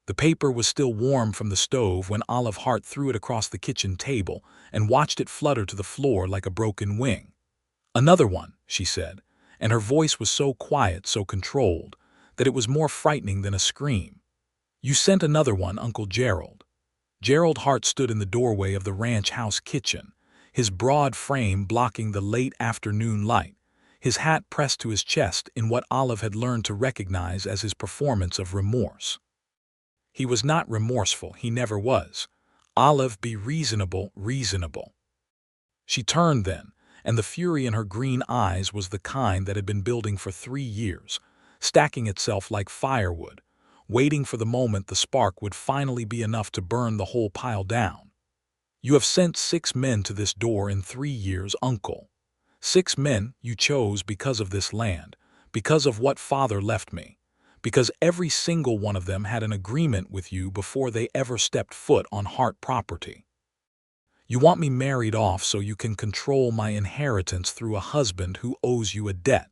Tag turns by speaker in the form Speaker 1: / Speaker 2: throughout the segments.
Speaker 1: The paper was still warm from the stove when Olive Hart threw it across the kitchen table and watched it flutter to the floor like a broken wing. "Another one," she said, and her voice was so quiet, so controlled, that it was more frightening than a scream. "You sent another one, Uncle Gerald." Gerald Hart stood in the doorway of the ranch house kitchen, his broad frame blocking the late afternoon light, his hat pressed to his chest in what Olive had learned to recognize as his performance of remorse. He was not remorseful, he never was. "Olive, be reasonable, reasonable." She turned then, and the fury in her green eyes was the kind that had been building for 3 years, stacking itself like firewood, waiting for the moment the spark would finally be enough to burn the whole pile down. "You have sent 6 men to this door in 3 years, Uncle. 6 men you chose because of this land, because of what Father left me, because every single one of them had an agreement with you before they ever stepped foot on Hart property. You want me married off so you can control my inheritance through a husband who owes you a debt."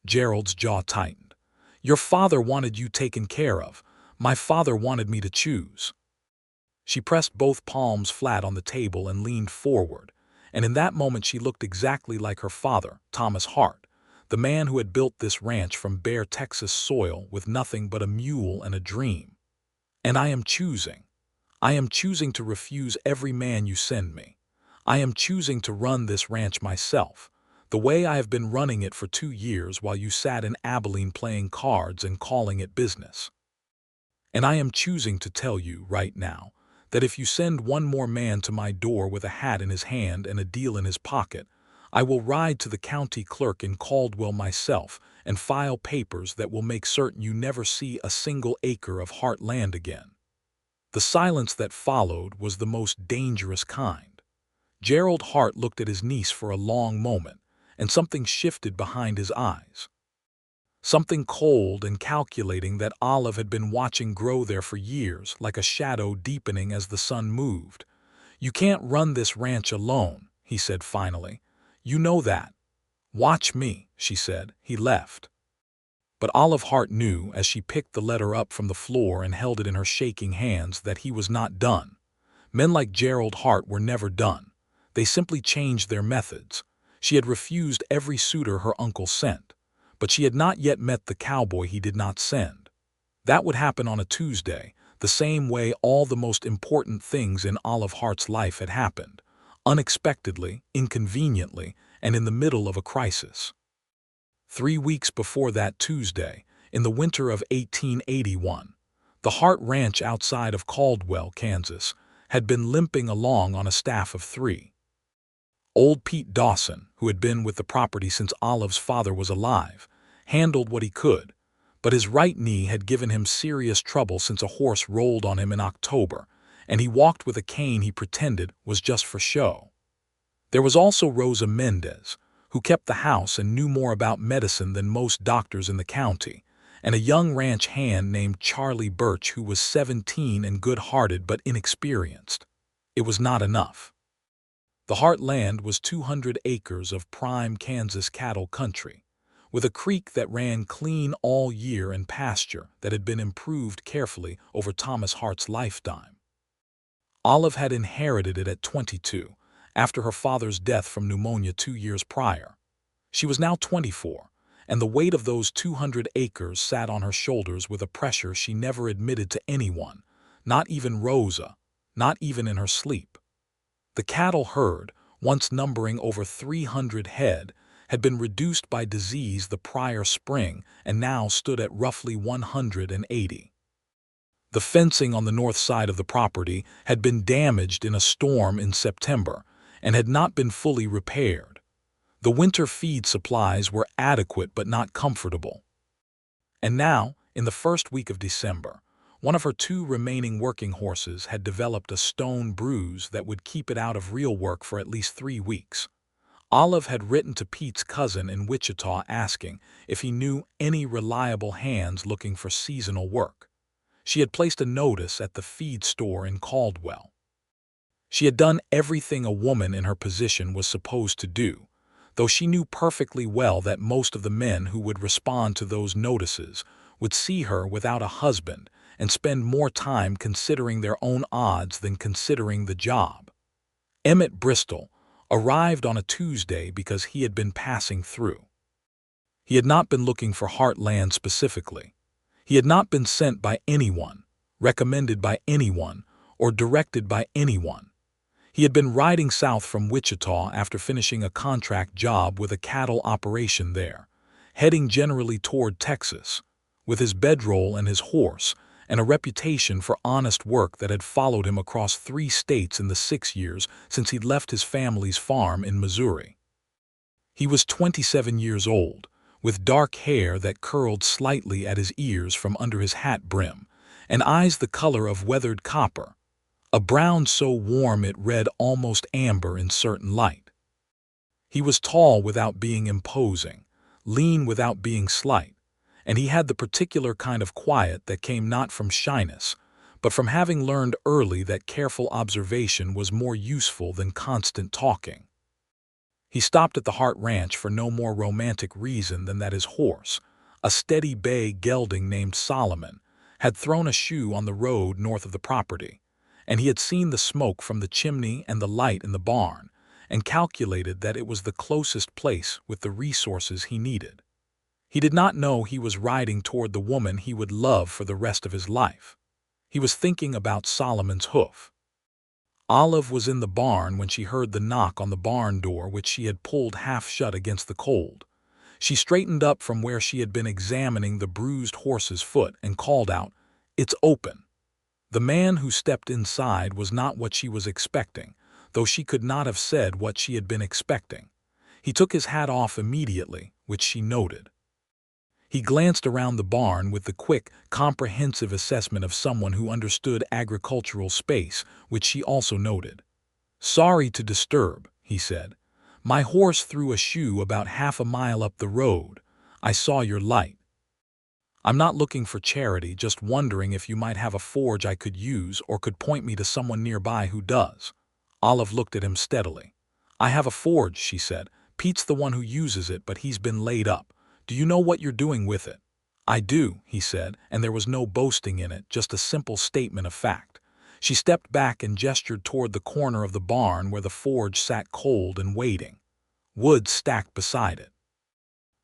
Speaker 1: Gerald's jaw tightened. "Your father wanted you taken care of. My father wanted me to choose." She pressed both palms flat on the table and leaned forward, and in that moment she looked exactly like her father, Thomas Hart, the man who had built this ranch from bare Texas soil with nothing but a mule and a dream. "And I am choosing. I am choosing to refuse every man you send me. I am choosing to run this ranch myself, the way I have been running it for 2 years while you sat in Abilene playing cards and calling it business. And I am choosing to tell you, right now, that if you send one more man to my door with a hat in his hand and a deal in his pocket, I will ride to the county clerk in Caldwell myself and file papers that will make certain you never see a single acre of Hart land again." The silence that followed was the most dangerous kind. Gerald Hart looked at his niece for a long moment, and something shifted behind his eyes. Something cold and calculating that Olive had been watching grow there for years, like a shadow deepening as the sun moved. "You can't run this ranch alone," he said finally. "You know that." "Watch me," she said. He left. But Olive Hart knew, as she picked the letter up from the floor and held it in her shaking hands, that he was not done. Men like Gerald Hart were never done. They simply changed their methods. She had refused every suitor her uncle sent, but she had not yet met the cowboy he did not send. That would happen on a Tuesday, the same way all the most important things in Olive Hart's life had happened, unexpectedly, inconveniently, and in the middle of a crisis. 3 weeks before that Tuesday, in the winter of 1881, the Hart Ranch outside of Caldwell, Kansas, had been limping along on a staff of 3. Old Pete Dawson, who had been with the property since Olive's father was alive, handled what he could, but his right knee had given him serious trouble since a horse rolled on him in October, and he walked with a cane he pretended was just for show. There was also Rosa Mendez, who kept the house and knew more about medicine than most doctors in the county, and a young ranch hand named Charlie Birch who was 17 and good-hearted but inexperienced. It was not enough. The Hart land was 200 acres of prime Kansas cattle country, with a creek that ran clean all year and pasture that had been improved carefully over Thomas Hart's lifetime. Olive had inherited it at 22, after her father's death from pneumonia 2 years prior. She was now 24, and the weight of those 200 acres sat on her shoulders with a pressure she never admitted to anyone, not even Rosa, not even in her sleep. The cattle herd, once numbering over 300 head, had been reduced by disease the prior spring and now stood at roughly 180. The fencing on the north side of the property had been damaged in a storm in September and had not been fully repaired. The winter feed supplies were adequate but not comfortable. And now, in the first week of December, one of her 2 remaining working horses had developed a stone bruise that would keep it out of real work for at least 3 weeks. Olive had written to Pete's cousin in Wichita asking if he knew any reliable hands looking for seasonal work. She had placed a notice at the feed store in Caldwell. She had done everything a woman in her position was supposed to do, though she knew perfectly well that most of the men who would respond to those notices would see her without a husband and spend more time considering their own odds than considering the job. Emmett Bristol arrived on a Tuesday because he had been passing through. He had not been looking for Heartland specifically. He had not been sent by anyone, recommended by anyone, or directed by anyone. He had been riding south from Wichita after finishing a contract job with a cattle operation there, heading generally toward Texas, with his bedroll and his horse, and a reputation for honest work that had followed him across 3 states in the 6 years since he'd left his family's farm in Missouri. He was 27 years old, with dark hair that curled slightly at his ears from under his hat brim, and eyes the color of weathered copper, a brown so warm it read almost amber in certain light. He was tall without being imposing, lean without being slight, and he had the particular kind of quiet that came not from shyness, but from having learned early that careful observation was more useful than constant talking. He stopped at the Hart Ranch for no more romantic reason than that his horse, a steady bay gelding named Solomon, had thrown a shoe on the road north of the property, and he had seen the smoke from the chimney and the light in the barn, and calculated that it was the closest place with the resources he needed. He did not know he was riding toward the woman he would love for the rest of his life. He was thinking about Solomon's hoof. Olive was in the barn when she heard the knock on the barn door, which she had pulled half shut against the cold. She straightened up from where she had been examining the bruised horse's foot and called out, "It's open." The man who stepped inside was not what she was expecting, though she could not have said what she had been expecting. He took his hat off immediately, which she noted. He glanced around the barn with the quick, comprehensive assessment of someone who understood agricultural space, which she also noted. "Sorry to disturb," he said. "My horse threw a shoe about half a mile up the road. I saw your light. I'm not looking for charity, just wondering if you might have a forge I could use or could point me to someone nearby who does." Olive looked at him steadily. "I have a forge," she said. "Pete's the one who uses it, but he's been laid up. Do you know what you're doing with it?" "I do," he said, and there was no boasting in it, just a simple statement of fact. She stepped back and gestured toward the corner of the barn where the forge sat cold and waiting, wood stacked beside it.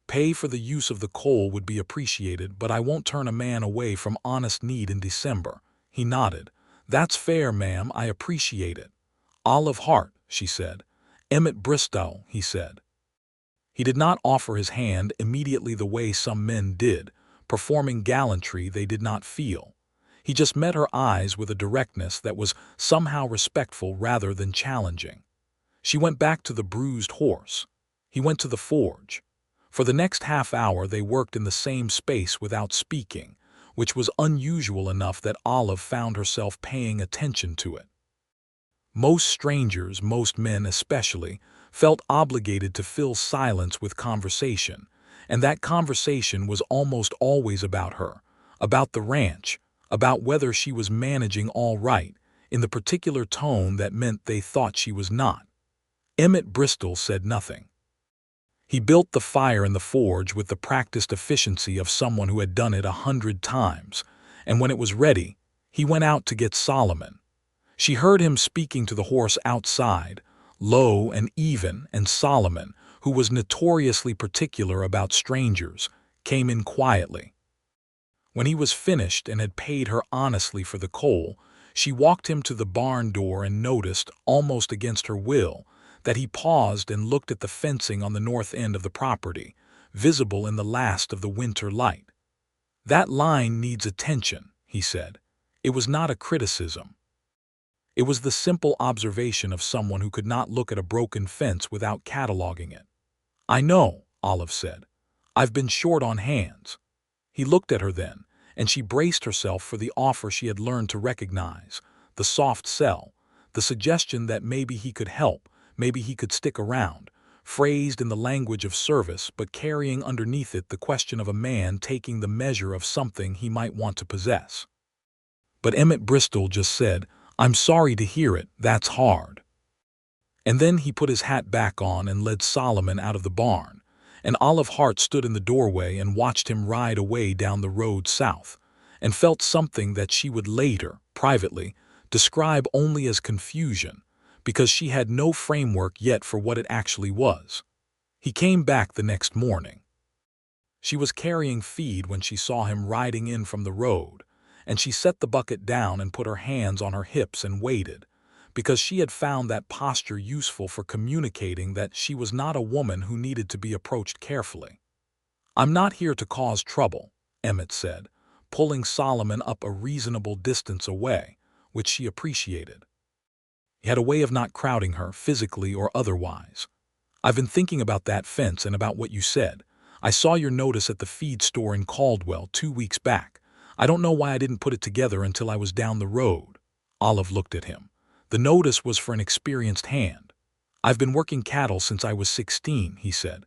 Speaker 1: "Pay for the use of the coal would be appreciated, but I won't turn a man away from honest need in December." He nodded. "That's fair, ma'am, I appreciate it." "Olive Hart," she said. "Emmett Bristol," he said. He did not offer his hand immediately the way some men did, performing gallantry they did not feel. He just met her eyes with a directness that was somehow respectful rather than challenging. She went back to the bruised horse. He went to the forge. For the next half hour they worked in the same space without speaking, which was unusual enough that Olive found herself paying attention to it. Most strangers, most men especially, felt obligated to fill silence with conversation, and that conversation was almost always about her, about the ranch, about whether she was managing all right, in the particular tone that meant they thought she was not. Emmett Bristol said nothing. He built the fire in the forge with the practiced efficiency of someone who had done it 100 times, and when it was ready, he went out to get Solomon. She heard him speaking to the horse outside, low and even, and Solomon, who was notoriously particular about strangers, came in quietly. When he was finished and had paid her honestly for the coal, she walked him to the barn door and noticed, almost against her will, that he paused and looked at the fencing on the north end of the property, visible in the last of the winter light. "That line needs attention," he said. It was not a criticism. It was the simple observation of someone who could not look at a broken fence without cataloging it. "I know," Olive said. "I've been short on hands." He looked at her then, and she braced herself for the offer she had learned to recognize, the soft sell, the suggestion that maybe he could help, maybe he could stick around, phrased in the language of service but carrying underneath it the question of a man taking the measure of something he might want to possess. But Emmett Bristol just said, "I'm sorry to hear it, that's hard." And then he put his hat back on and led Solomon out of the barn, and Olive Hart stood in the doorway and watched him ride away down the road south, and felt something that she would later, privately, describe only as confusion, because she had no framework yet for what it actually was. He came back the next morning. She was carrying feed when she saw him riding in from the road, and she set the bucket down and put her hands on her hips and waited, because she had found that posture useful for communicating that she was not a woman who needed to be approached carefully. "I'm not here to cause trouble," Emmett said, pulling Solomon up a reasonable distance away, which she appreciated. He had a way of not crowding her, physically or otherwise. "I've been thinking about that fence and about what you said. I saw your notice at the feed store in Caldwell 2 weeks back. I don't know why I didn't put it together until I was down the road." Olive looked at him. "The notice was for an experienced hand." "I've been working cattle since I was 16, he said.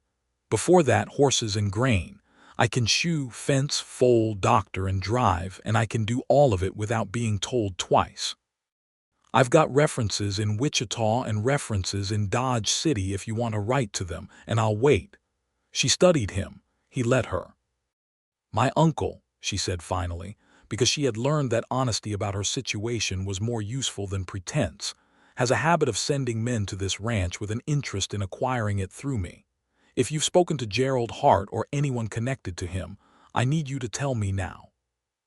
Speaker 1: "Before that, horses and grain. I can shoe, fence, foal, doctor, and drive, and I can do all of it without being told twice. I've got references in Wichita and references in Dodge City if you want to write to them, and I'll wait." She studied him. He let her. "My uncle," she said finally, because she had learned that honesty about her situation was more useful than pretense, "has a habit of sending men to this ranch with an interest in acquiring it through me. If you've spoken to Gerald Hart or anyone connected to him, I need you to tell me now."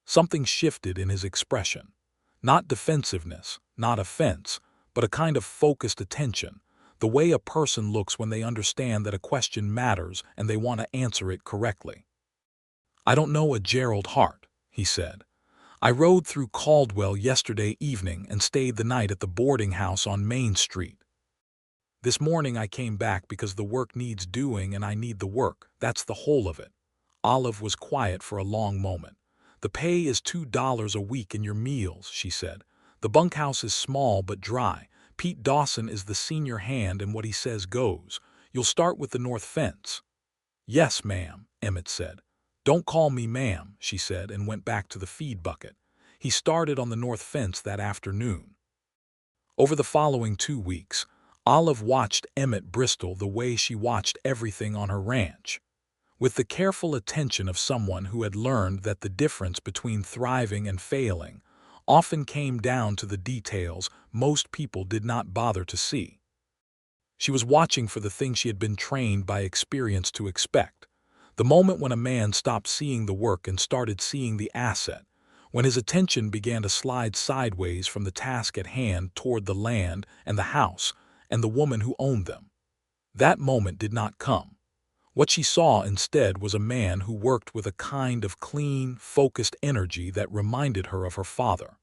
Speaker 1: Something shifted in his expression. Not defensiveness, not offense, but a kind of focused attention, the way a person looks when they understand that a question matters and they want to answer it correctly. "I don't know a Gerald Hart," he said. "I rode through Caldwell yesterday evening and stayed the night at the boarding house on Main Street. This morning I came back because the work needs doing and I need the work. That's the whole of it." Olive was quiet for a long moment. "The pay is $2 a week in your meals," she said. "The bunkhouse is small but dry. Pete Dawson is the senior hand and what he says goes. You'll start with the north fence." "Yes, ma'am," Emmett said. "Don't call me ma'am," she said, and went back to the feed bucket. He started on the north fence that afternoon. Over the following 2 weeks, Olive watched Emmett Bristol the way she watched everything on her ranch, with the careful attention of someone who had learned that the difference between thriving and failing often came down to the details most people did not bother to see. She was watching for the thing she had been trained by experience to expect, the moment when a man stopped seeing the work and started seeing the asset, when his attention began to slide sideways from the task at hand toward the land and the house and the woman who owned them. That moment did not come. What she saw instead was a man who worked with a kind of clean, focused energy that reminded her of her father.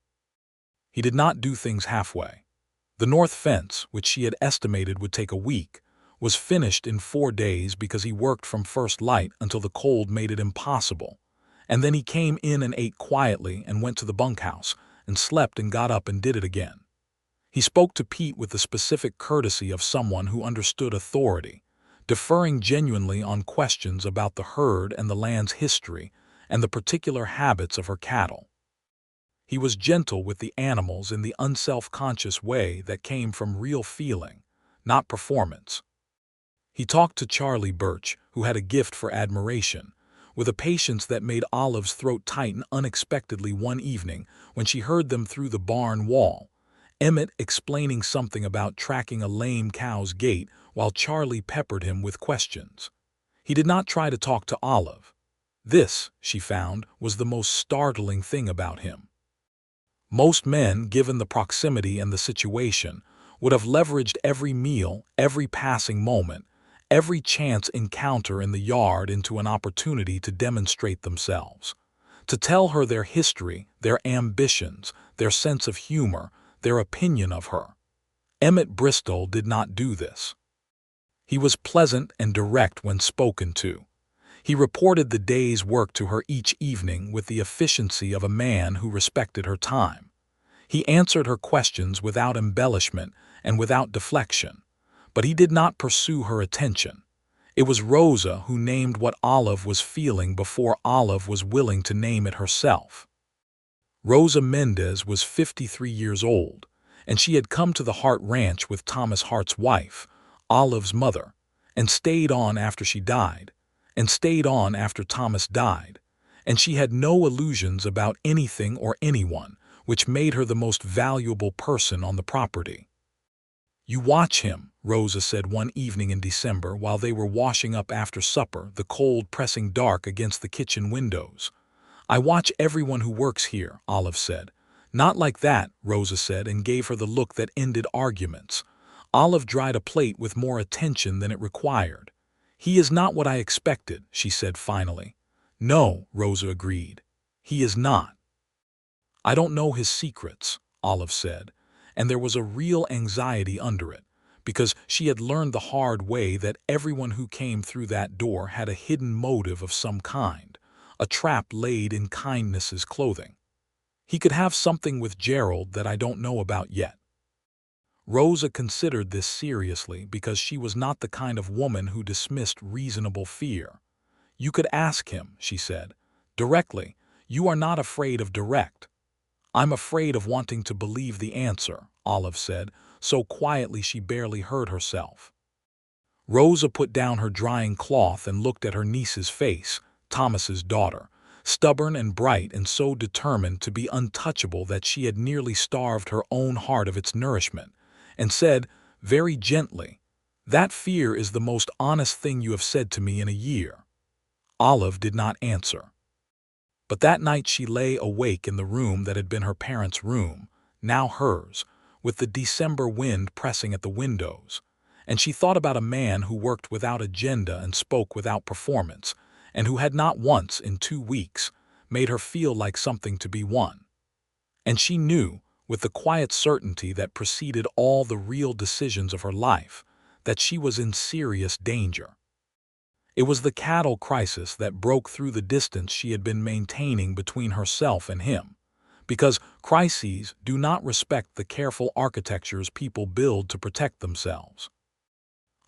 Speaker 1: He did not do things halfway. The north fence, which she had estimated would take a week, was finished in 4 days because he worked from first light until the cold made it impossible, and then he came in and ate quietly and went to the bunkhouse and slept and got up and did it again. He spoke to Pete with the specific courtesy of someone who understood authority, deferring genuinely on questions about the herd and the land's history and the particular habits of her cattle. He was gentle with the animals in the unself-conscious way that came from real feeling, not performance. He talked to Charlie Birch, who had a gift for admiration, with a patience that made Olive's throat tighten unexpectedly one evening when she heard them through the barn wall, Emmett explaining something about tracking a lame cow's gait while Charlie peppered him with questions. He did not try to talk to Olive. This, she found, was the most startling thing about him. Most men, given the proximity and the situation, would have leveraged every meal, every passing moment, every chance encounter in the yard into an opportunity to demonstrate themselves, to tell her their history, their ambitions, their sense of humor, their opinion of her. Emmett Bristol did not do this. He was pleasant and direct when spoken to. He reported the day's work to her each evening with the efficiency of a man who respected her time. He answered her questions without embellishment and without deflection, but he did not pursue her attention. It was Rosa who named what Olive was feeling before Olive was willing to name it herself. Rosa Mendez was 53 years old, and she had come to the Hart Ranch with Thomas Hart's wife, Olive's mother, and stayed on after she died, and stayed on after Thomas died, and she had no illusions about anything or anyone, which made her the most valuable person on the property. "You watch him," Rosa said one evening in December while they were washing up after supper, the cold pressing dark against the kitchen windows. "I watch everyone who works here," Olive said. "Not like that," Rosa said, and gave her the look that ended arguments. Olive dried a plate with more attention than it required. "He is not what I expected," she said finally. "No," Rosa agreed. "He is not." "I don't know his secrets," Olive said, and there was a real anxiety under it, because she had learned the hard way that everyone who came through that door had a hidden motive of some kind, a trap laid in kindness's clothing. "He could have something with Gerald that I don't know about yet." Rosa considered this seriously because she was not the kind of woman who dismissed reasonable fear. "You could ask him," she said, "directly. You are not afraid of direct." "I'm afraid of wanting to believe the answer," Olive said, so quietly she barely heard herself. Rosa put down her drying cloth and looked at her niece's face, Thomas's daughter, stubborn and bright and so determined to be untouchable that she had nearly starved her own heart of its nourishment, and said, very gently, "That fear is the most honest thing you have said to me in a year." Olive did not answer. But that night she lay awake in the room that had been her parents' room, now hers, with the December wind pressing at the windows, and she thought about a man who worked without agenda and spoke without performance, and who had not once in 2 weeks made her feel like something to be won. And she knew, with the quiet certainty that preceded all the real decisions of her life, that she was in serious danger. It was the cattle crisis that broke through the distance she had been maintaining between herself and him, because crises do not respect the careful architectures people build to protect themselves.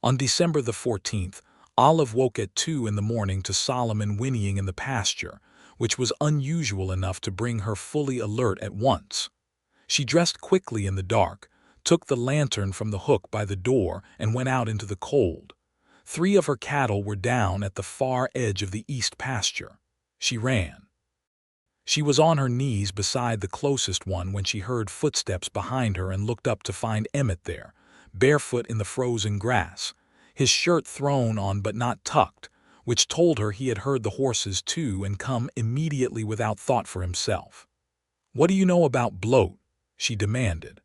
Speaker 1: On December the 14th, Olive woke at 2 in the morning to Solomon whinnying in the pasture, which was unusual enough to bring her fully alert at once. She dressed quickly in the dark, took the lantern from the hook by the door, and went out into the cold. 3 of her cattle were down at the far edge of the east pasture. She ran. She was on her knees beside the closest one when she heard footsteps behind her and looked up to find Emmett there, barefoot in the frozen grass, his shirt thrown on but not tucked, which told her he had heard the horses too and come immediately without thought for himself. "What do you know about bloat?" she demanded.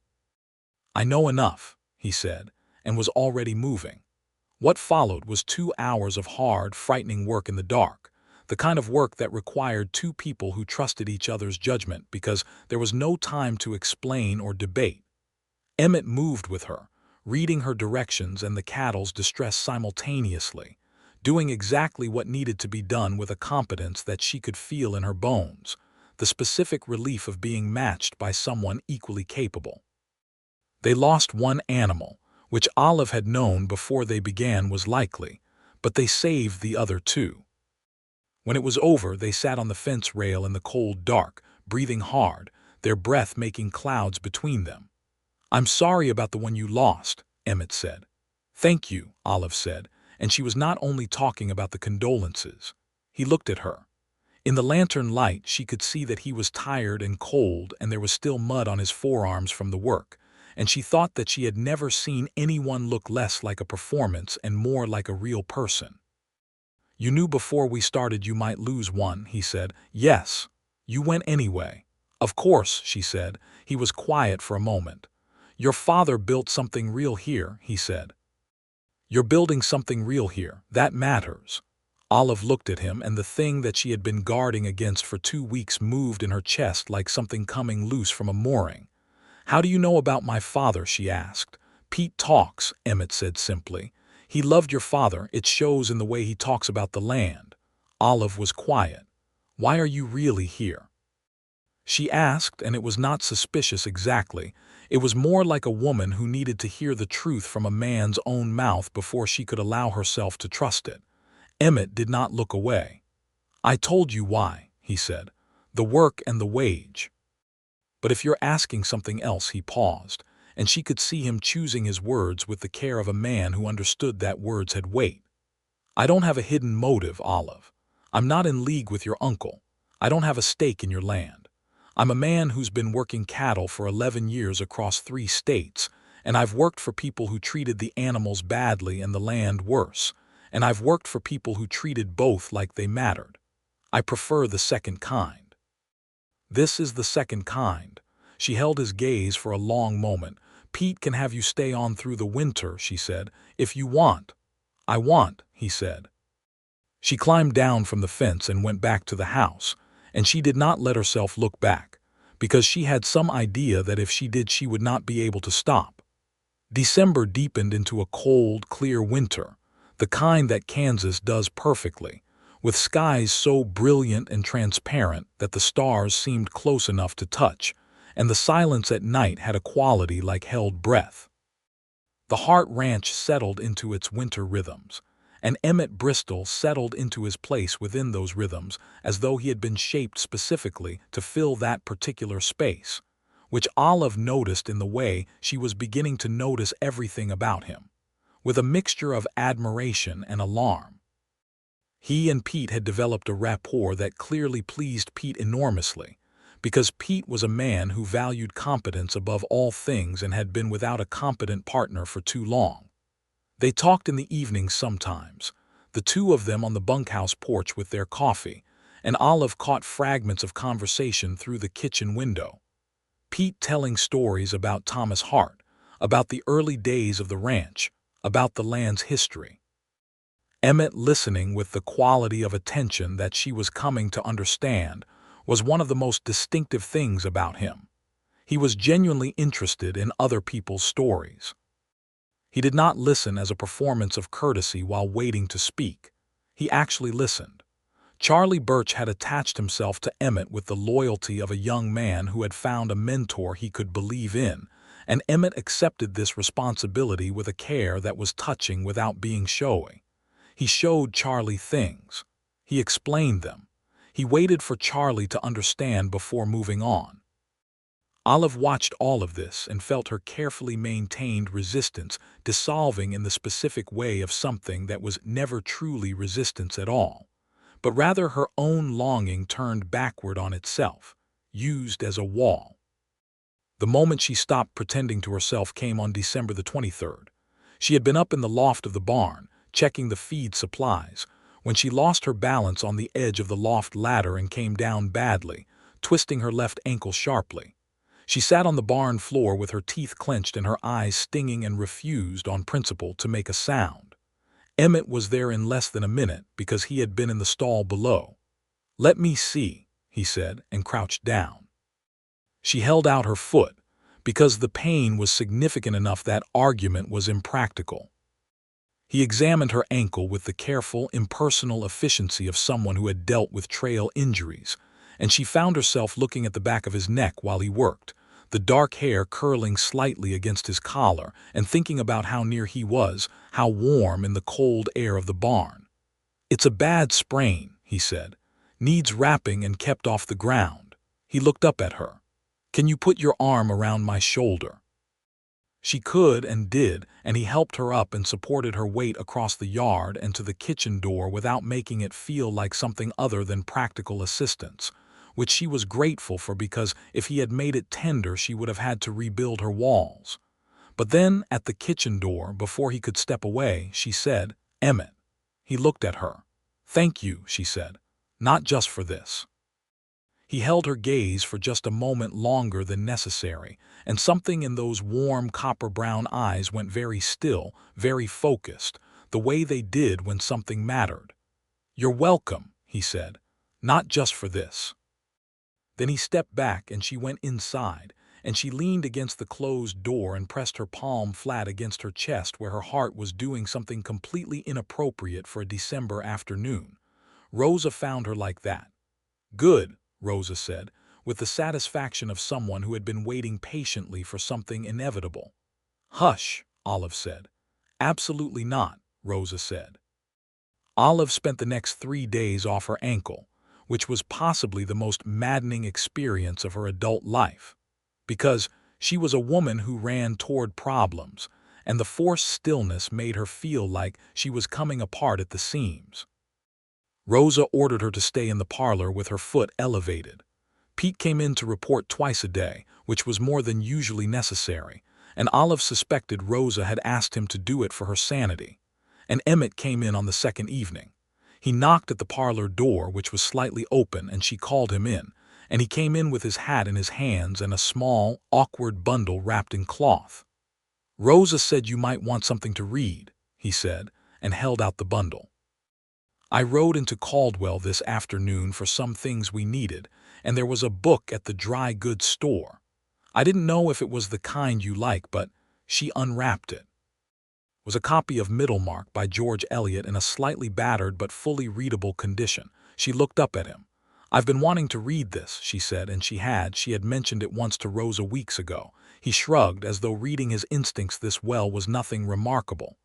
Speaker 1: "I know enough," he said, and was already moving. What followed was 2 hours of hard, frightening work in the dark, the kind of work that required 2 people who trusted each other's judgment because there was no time to explain or debate. Emmett moved with her, reading her directions and the cattle's distress simultaneously, doing exactly what needed to be done with a competence that she could feel in her bones, the specific relief of being matched by someone equally capable. They lost 1 animal, which Olive had known before they began was likely, but they saved the other 2. When it was over, they sat on the fence rail in the cold dark, breathing hard, their breath making clouds between them. "I'm sorry about the one you lost," Emmett said. "Thank you," Olive said, and she was not only talking about the condolences. He looked at her. In the lantern light, she could see that he was tired and cold and there was still mud on his forearms from the work, and she thought that she had never seen anyone look less like a performance and more like a real person. "You knew before we started you might lose one," he said. "Yes. You went anyway." "Of course," she said. He was quiet for a moment. "Your father built something real here," he said. "You're building something real here. That matters." Olive looked at him, and the thing that she had been guarding against for 2 weeks moved in her chest like something coming loose from a mooring. "How do you know about my father?" she asked. "Pete talks," Emmett said simply. "He loved your father. It shows in the way he talks about the land." Olive was quiet. "Why are you really here?" she asked, and it was not suspicious exactly. It was more like a woman who needed to hear the truth from a man's own mouth before she could allow herself to trust it. Emmett did not look away. "I told you why," he said. "The work and the wage." "But if you're asking something else," he paused, and she could see him choosing his words with the care of a man who understood that words had weight. "I don't have a hidden motive, Olive. I'm not in league with your uncle. I don't have a stake in your land. I'm a man who's been working cattle for 11 years across 3 states, and I've worked for people who treated the animals badly and the land worse, and I've worked for people who treated both like they mattered. I prefer the second kind. This is the second kind. She held his gaze for a long moment. Pete can have you stay on through the winter, she said, if you want. I want, he said. She climbed down from the fence and went back to the house, and she did not let herself look back, because she had some idea that if she did she would not be able to stop. December deepened into a cold, clear winter, the kind that Kansas does perfectly, with skies so brilliant and transparent that the stars seemed close enough to touch, and the silence at night had a quality like held breath. The Hart Ranch settled into its winter rhythms, and Emmett Bristol settled into his place within those rhythms as though he had been shaped specifically to fill that particular space, which Olive noticed in the way she was beginning to notice everything about him, with a mixture of admiration and alarm. He and Pete had developed a rapport that clearly pleased Pete enormously, because Pete was a man who valued competence above all things and had been without a competent partner for too long. They talked in the evenings sometimes, the two of them on the bunkhouse porch with their coffee, and Olive caught fragments of conversation through the kitchen window. Pete telling stories about Thomas Hart, about the early days of the ranch, about the land's history. Emmett listening with the quality of attention that she was coming to understand was one of the most distinctive things about him. He was genuinely interested in other people's stories. He did not listen as a performance of courtesy while waiting to speak. He actually listened. Charlie Birch had attached himself to Emmett with the loyalty of a young man who had found a mentor he could believe in, and Emmett accepted this responsibility with a care that was touching without being showy. He showed Charlie things. He explained them. He waited for Charlie to understand before moving on. Olive watched all of this and felt her carefully maintained resistance dissolving in the specific way of something that was never truly resistance at all, but rather her own longing turned backward on itself, used as a wall. The moment she stopped pretending to herself came on December the 23rd. She had been up in the loft of the barn, checking the feed supplies, when she lost her balance on the edge of the loft ladder and came down badly, twisting her left ankle sharply. She sat on the barn floor with her teeth clenched and her eyes stinging and refused on principle to make a sound. Emmett was there in less than a minute because he had been in the stall below. "Let me see," he said, and crouched down. She held out her foot, because the pain was significant enough that argument was impractical. He examined her ankle with the careful, impersonal efficiency of someone who had dealt with trail injuries, and she found herself looking at the back of his neck while he worked, the dark hair curling slightly against his collar, and thinking about how near he was, how warm in the cold air of the barn. "It's a bad sprain," he said. "Needs wrapping and kept off the ground." He looked up at her. "Can you put your arm around my shoulder?" She could and did, and he helped her up and supported her weight across the yard and to the kitchen door without making it feel like something other than practical assistance, which she was grateful for because if he had made it tender she would have had to rebuild her walls. But then, at the kitchen door, before he could step away, she said, "Emmett." He looked at her. "Thank you," she said. "Not just for this." He held her gaze for just a moment longer than necessary, and something in those warm copper-brown eyes went very still, very focused, the way they did when something mattered. "You're welcome," he said. "Not just for this." Then he stepped back and she went inside, and she leaned against the closed door and pressed her palm flat against her chest where her heart was doing something completely inappropriate for a December afternoon. Rosa found her like that. "Good," Rosa said, with the satisfaction of someone who had been waiting patiently for something inevitable. "Hush," Olive said. "Absolutely not," Rosa said. Olive spent the next 3 days off her ankle, which was possibly the most maddening experience of her adult life, because she was a woman who ran toward problems, and the forced stillness made her feel like she was coming apart at the seams. Rosa ordered her to stay in the parlor with her foot elevated. Pete came in to report twice a day, which was more than usually necessary, and Olive suspected Rosa had asked him to do it for her sanity. And Emmett came in on the second evening. He knocked at the parlor door, which was slightly open, and she called him in, and he came in with his hat in his hands and a small, awkward bundle wrapped in cloth. "Rosa said you might want something to read," he said, and held out the bundle. "I rode into Caldwell this afternoon for some things we needed, and there was a book at the dry goods store. I didn't know if it was the kind you like, but—" She unwrapped it. It was a copy of Middlemarch by George Eliot in a slightly battered but fully readable condition. She looked up at him. "I've been wanting to read this," she said, and she had mentioned it once to Rosa weeks ago. He shrugged, as though reading his instincts this well was nothing remarkable.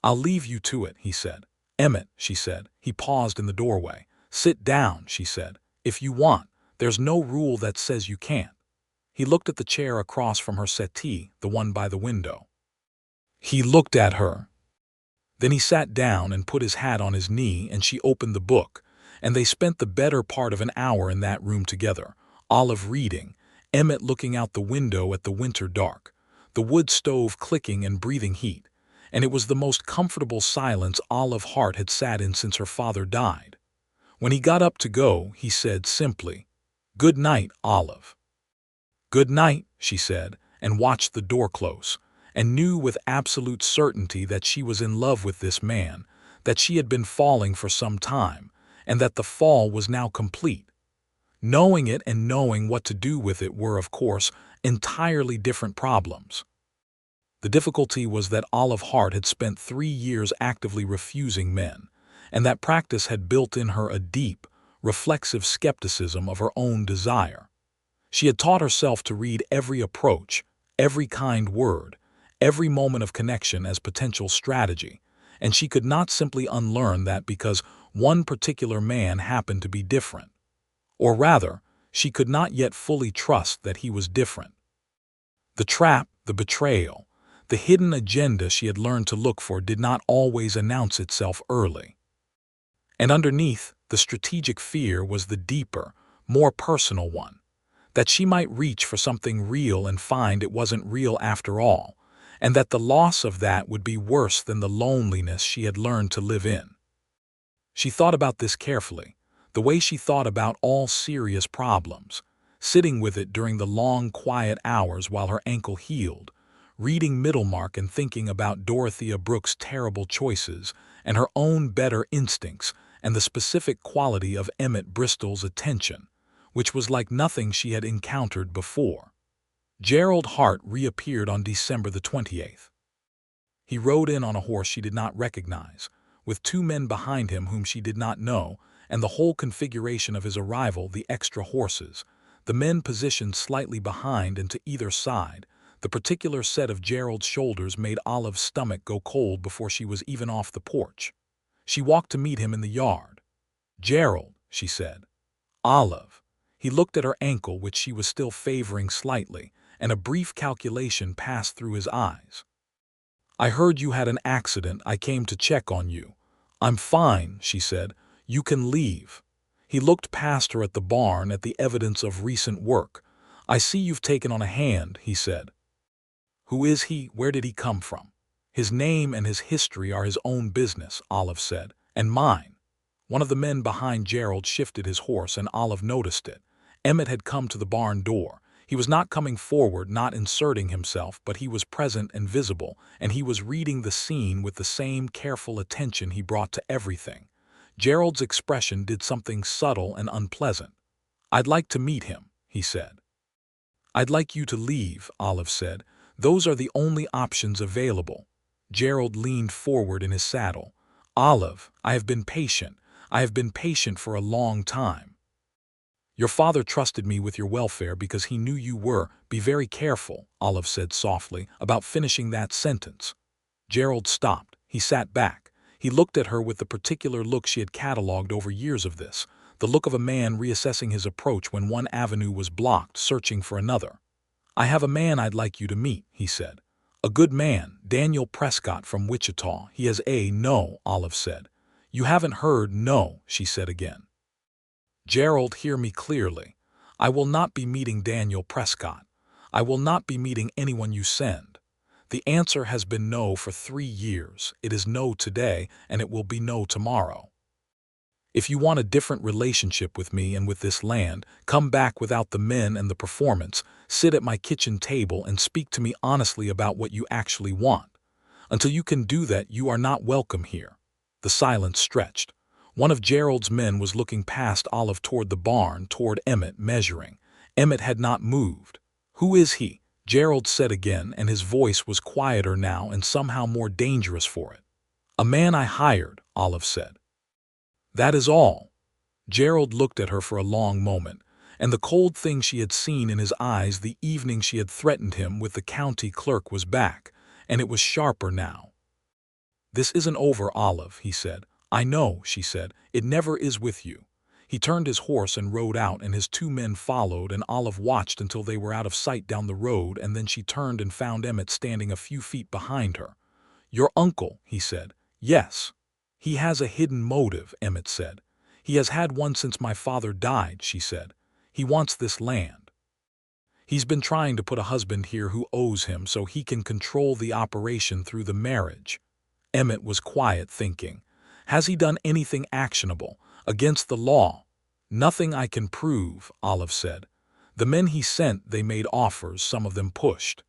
Speaker 1: "I'll leave you to it," he said. "Emmett," she said. He paused in the doorway. "Sit down," she said. "If you want. There's no rule that says you can't." He looked at the chair across from her settee, the one by the window. He looked at her. Then he sat down and put his hat on his knee, and she opened the book, and they spent the better part of an hour in that room together, Olive reading, Emmett looking out the window at the winter dark, the wood stove clicking and breathing heat, and it was the most comfortable silence Olive Hart had sat in since her father died. When he got up to go, he said simply, "Good night, Olive." "Good night," she said, and watched the door close, and knew with absolute certainty that she was in love with this man, that she had been falling for some time, and that the fall was now complete. Knowing it and knowing what to do with it were, of course, entirely different problems. The difficulty was that Olive Hart had spent 3 years actively refusing men, and that practice had built in her a deep, reflexive skepticism of her own desire. She had taught herself to read every approach, every kind word, every moment of connection as potential strategy, and she could not simply unlearn that because one particular man happened to be different. Or rather, she could not yet fully trust that he was different. The trap, the betrayal, the hidden agenda she had learned to look for did not always announce itself early. And underneath, the strategic fear was the deeper, more personal one, that she might reach for something real and find it wasn't real after all, and that the loss of that would be worse than the loneliness she had learned to live in. She thought about this carefully, the way she thought about all serious problems, sitting with it during the long, quiet hours while her ankle healed, reading Middlemarch and thinking about Dorothea Brooke's terrible choices and her own better instincts and the specific quality of Emmett Bristol's attention, which was like nothing she had encountered before. Gerald Hart reappeared on December the 28th. He rode in on a horse she did not recognize, with 2 men behind him whom she did not know, and the whole configuration of his arrival, the extra horses, the men positioned slightly behind and to either side. The particular set of Gerald's shoulders made Olive's stomach go cold before she was even off the porch. She walked to meet him in the yard. "Gerald," she said. "Olive." He looked at her ankle, which she was still favoring slightly, and a brief calculation passed through his eyes. "I heard you had an accident. I came to check on you." "I'm fine," she said. "You can leave." He looked past her at the barn, at the evidence of recent work. "I see you've taken on a hand," he said. "Who is he? Where did he come from?" "His name and his history are his own business," Olive said, "and mine." One of the men behind Gerald shifted his horse, and Olive noticed it. Emmett had come to the barn door. He was not coming forward, not inserting himself, but he was present and visible, and he was reading the scene with the same careful attention he brought to everything. Gerald's expression did something subtle and unpleasant. "I'd like to meet him," he said. "I'd like you to leave," Olive said. "Those are the only options available." Gerald leaned forward in his saddle. "Olive, I have been patient. I have been patient for a long time. Your father trusted me with your welfare because he knew you were—" "Be very careful," Olive said softly, "about finishing that sentence." Gerald stopped. He sat back. He looked at her with the particular look she had catalogued over years of this, the look of a man reassessing his approach when one avenue was blocked, searching for another. "I have a man I'd like you to meet," he said. "A good man, Daniel Prescott from Wichita. He has a—" "No," Olive said. You haven't heard, no, she said again. Gerald, hear me clearly. I will not be meeting Daniel Prescott. I will not be meeting anyone you send. The answer has been no for 3 years. It is no today, and it will be no tomorrow. If you want a different relationship with me and with this land, come back without the men and the performance, sit at my kitchen table and speak to me honestly about what you actually want. Until you can do that, you are not welcome here. The silence stretched. One of Gerald's men was looking past Olive toward the barn, toward Emmett, measuring. Emmett had not moved. Who is he? Gerald said again, and his voice was quieter now and somehow more dangerous for it. A man I hired, Olive said. That is all. Gerald looked at her for a long moment, and the cold thing she had seen in his eyes the evening she had threatened him with the county clerk was back, and it was sharper now. This isn't over, Olive, he said. I know, she said. It never is with you. He turned his horse and rode out, and his 2 men followed, and Olive watched until they were out of sight down the road, and then she turned and found Emmett standing a few feet behind her. Your uncle, he said. Yes. He has a hidden motive, Emmett said. He has had one since my father died, she said. He wants this land. He's been trying to put a husband here who owes him so he can control the operation through the marriage. Emmett was quiet, thinking. Has he done anything actionable, against the law? Nothing I can prove, Olive said. The men he sent, they made offers, some of them pushed.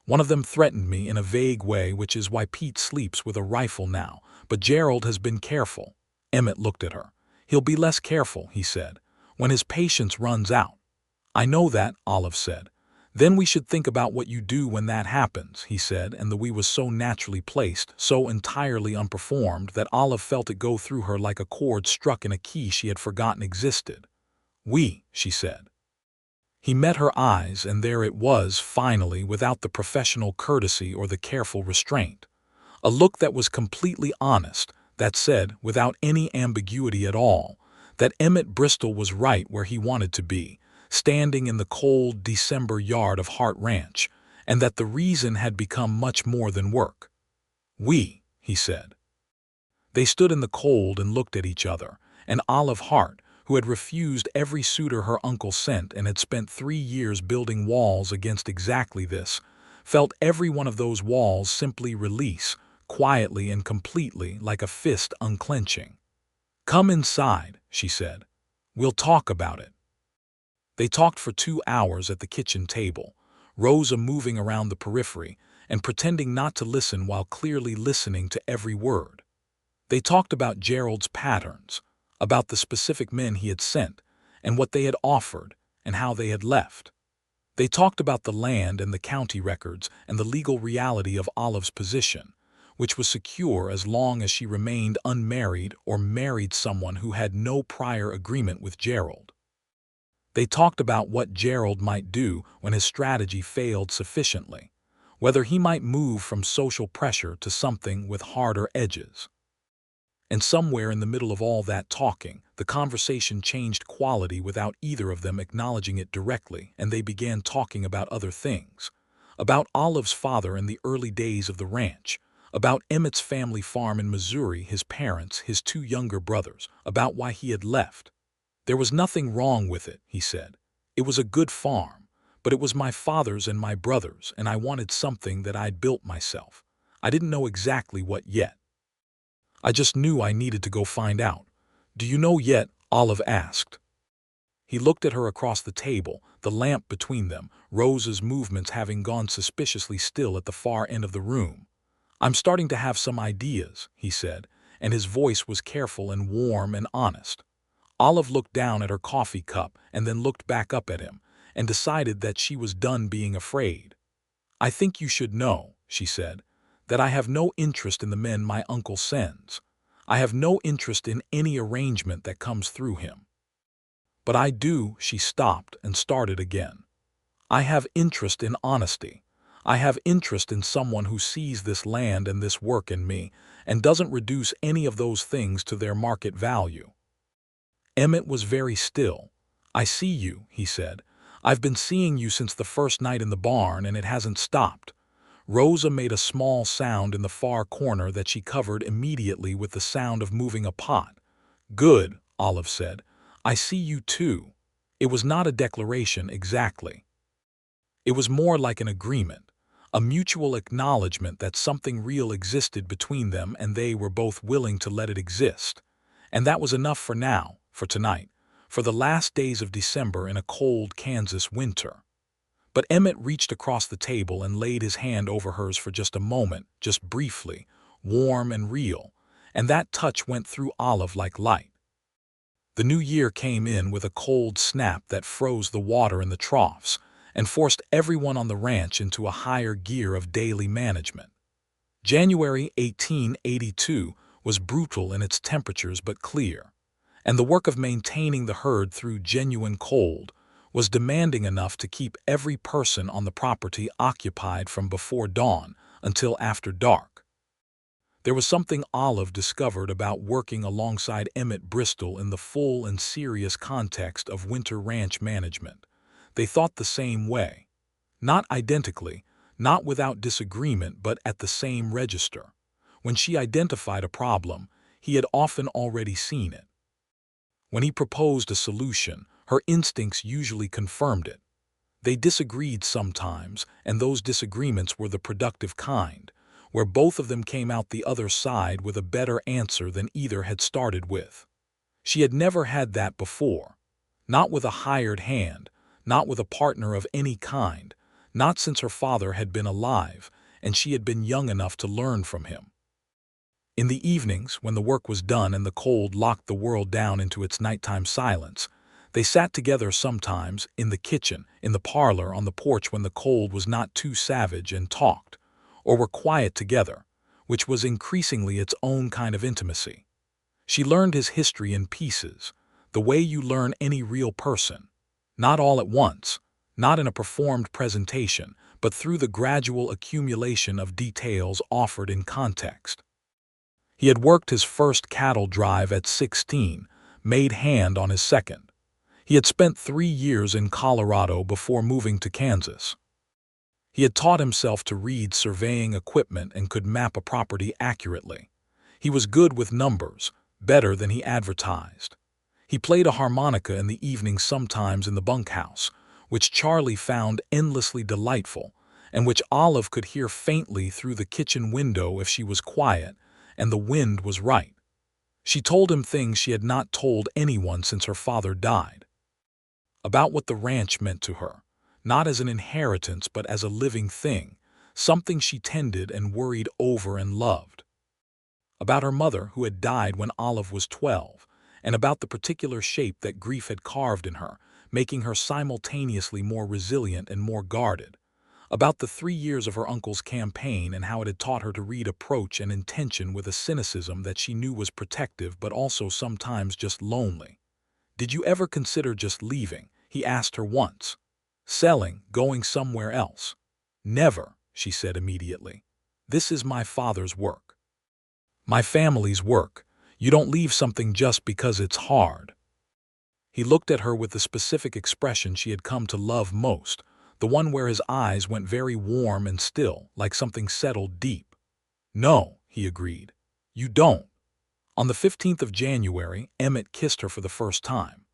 Speaker 1: One of them threatened me in a vague way, which is why Pete sleeps with a rifle now. But Gerald has been careful. Emmett looked at her. He'll be less careful, he said, when his patience runs out. I know that, Olive said. Then we should think about what you do when that happens, he said, and the we was so naturally placed, so entirely unperformed, that Olive felt it go through her like a chord struck in a key she had forgotten existed. We, she said. He met her eyes, and there it was, finally, without the professional courtesy or the careful restraint. A look that was completely honest, that said, without any ambiguity at all, that Emmett Bristol was right where he wanted to be, standing in the cold December yard of Hart Ranch, and that the reason had become much more than work. We, he said. They stood in the cold and looked at each other, and Olive Hart, who had refused every suitor her uncle sent and had spent 3 years building walls against exactly this, felt every one of those walls simply release, quietly and completely, like a fist unclenching. Come inside, she said. We'll talk about it. They talked for 2 hours at the kitchen table, Rosa moving around the periphery and pretending not to listen while clearly listening to every word. They talked about Gerald's patterns, about the specific men he had sent, and what they had offered, and how they had left. They talked about the land and the county records and the legal reality of Olive's position, which was secure as long as she remained unmarried or married someone who had no prior agreement with Gerald. They talked about what Gerald might do when his strategy failed sufficiently, whether he might move from social pressure to something with harder edges. And somewhere in the middle of all that talking, the conversation changed quality without either of them acknowledging it directly, and they began talking about other things. About Olive's father in the early days of the ranch, about Emmett's family farm in Missouri, his parents, his 2 younger brothers, about why he had left. There was nothing wrong with it, he said. It was a good farm, but it was my father's and my brother's, and I wanted something that I'd built myself. I didn't know exactly what yet. I just knew I needed to go find out. Do you know yet? Olive asked. He looked at her across the table, the lamp between them, Rosa's movements having gone suspiciously still at the far end of the room. I'm starting to have some ideas, he said, and his voice was careful and warm and honest. Olive looked down at her coffee cup and then looked back up at him, and decided that she was done being afraid. I think you should know, she said, that I have no interest in the men my uncle sends. I have no interest in any arrangement that comes through him. But I do, she stopped and started again. I have interest in honesty. I have interest in someone who sees this land and this work in me and doesn't reduce any of those things to their market value. Emmett was very still. I see you, he said. I've been seeing you since the first night in the barn, and it hasn't stopped. Rosa made a small sound in the far corner that she covered immediately with the sound of moving a pot. "Good," Olive said. "I see you too." It was not a declaration exactly. It was more like an agreement, a mutual acknowledgement that something real existed between them and they were both willing to let it exist. And that was enough for now, for tonight, for the last days of December in a cold Kansas winter. But Emmett reached across the table and laid his hand over hers for just a moment, just briefly, warm and real, and that touch went through Olive like light. The new year came in with a cold snap that froze the water in the troughs and forced everyone on the ranch into a higher gear of daily management. January 1882 was brutal in its temperatures but clear, and the work of maintaining the herd through genuine cold was demanding enough to keep every person on the property occupied from before dawn until after dark. There was something Olive discovered about working alongside Emmett Bristol in the full and serious context of winter ranch management. They thought the same way. Not identically, not without disagreement, but at the same register. When she identified a problem, he had often already seen it. When he proposed a solution, her instincts usually confirmed it. They disagreed sometimes, and those disagreements were the productive kind, where both of them came out the other side with a better answer than either had started with. She had never had that before. Not with a hired hand, not with a partner of any kind, not since her father had been alive, and she had been young enough to learn from him. In the evenings, when the work was done and the cold locked the world down into its nighttime silence, they sat together sometimes, in the kitchen, in the parlor, on the porch when the cold was not too savage, and talked, or were quiet together, which was increasingly its own kind of intimacy. She learned his history in pieces, the way you learn any real person, not all at once, not in a performed presentation, but through the gradual accumulation of details offered in context. He had worked his first cattle drive at 16, made hand on his second. He had spent 3 years in Colorado before moving to Kansas. He had taught himself to read surveying equipment and could map a property accurately. He was good with numbers, better than he advertised. He played a harmonica in the evening sometimes in the bunkhouse, which Charlie found endlessly delightful, and which Olive could hear faintly through the kitchen window if she was quiet and the wind was right. She told him things she had not told anyone since her father died. About what the ranch meant to her, not as an inheritance but as a living thing, something she tended and worried over and loved. About her mother who had died when Olive was 12, and about the particular shape that grief had carved in her, making her simultaneously more resilient and more guarded. About the 3 years of her uncle's campaign and how it had taught her to read approach and intention with a cynicism that she knew was protective but also sometimes just lonely. "Did you ever consider just leaving?" he asked her once. "Selling, going somewhere else?" "Never," she said immediately. "This is my father's work. My family's work. You don't leave something just because it's hard." He looked at her with the specific expression she had come to love most, the one where his eyes went very warm and still, like something settled deep. "No," he agreed. "You don't." On the 15th of January, Emmett kissed her for the first time.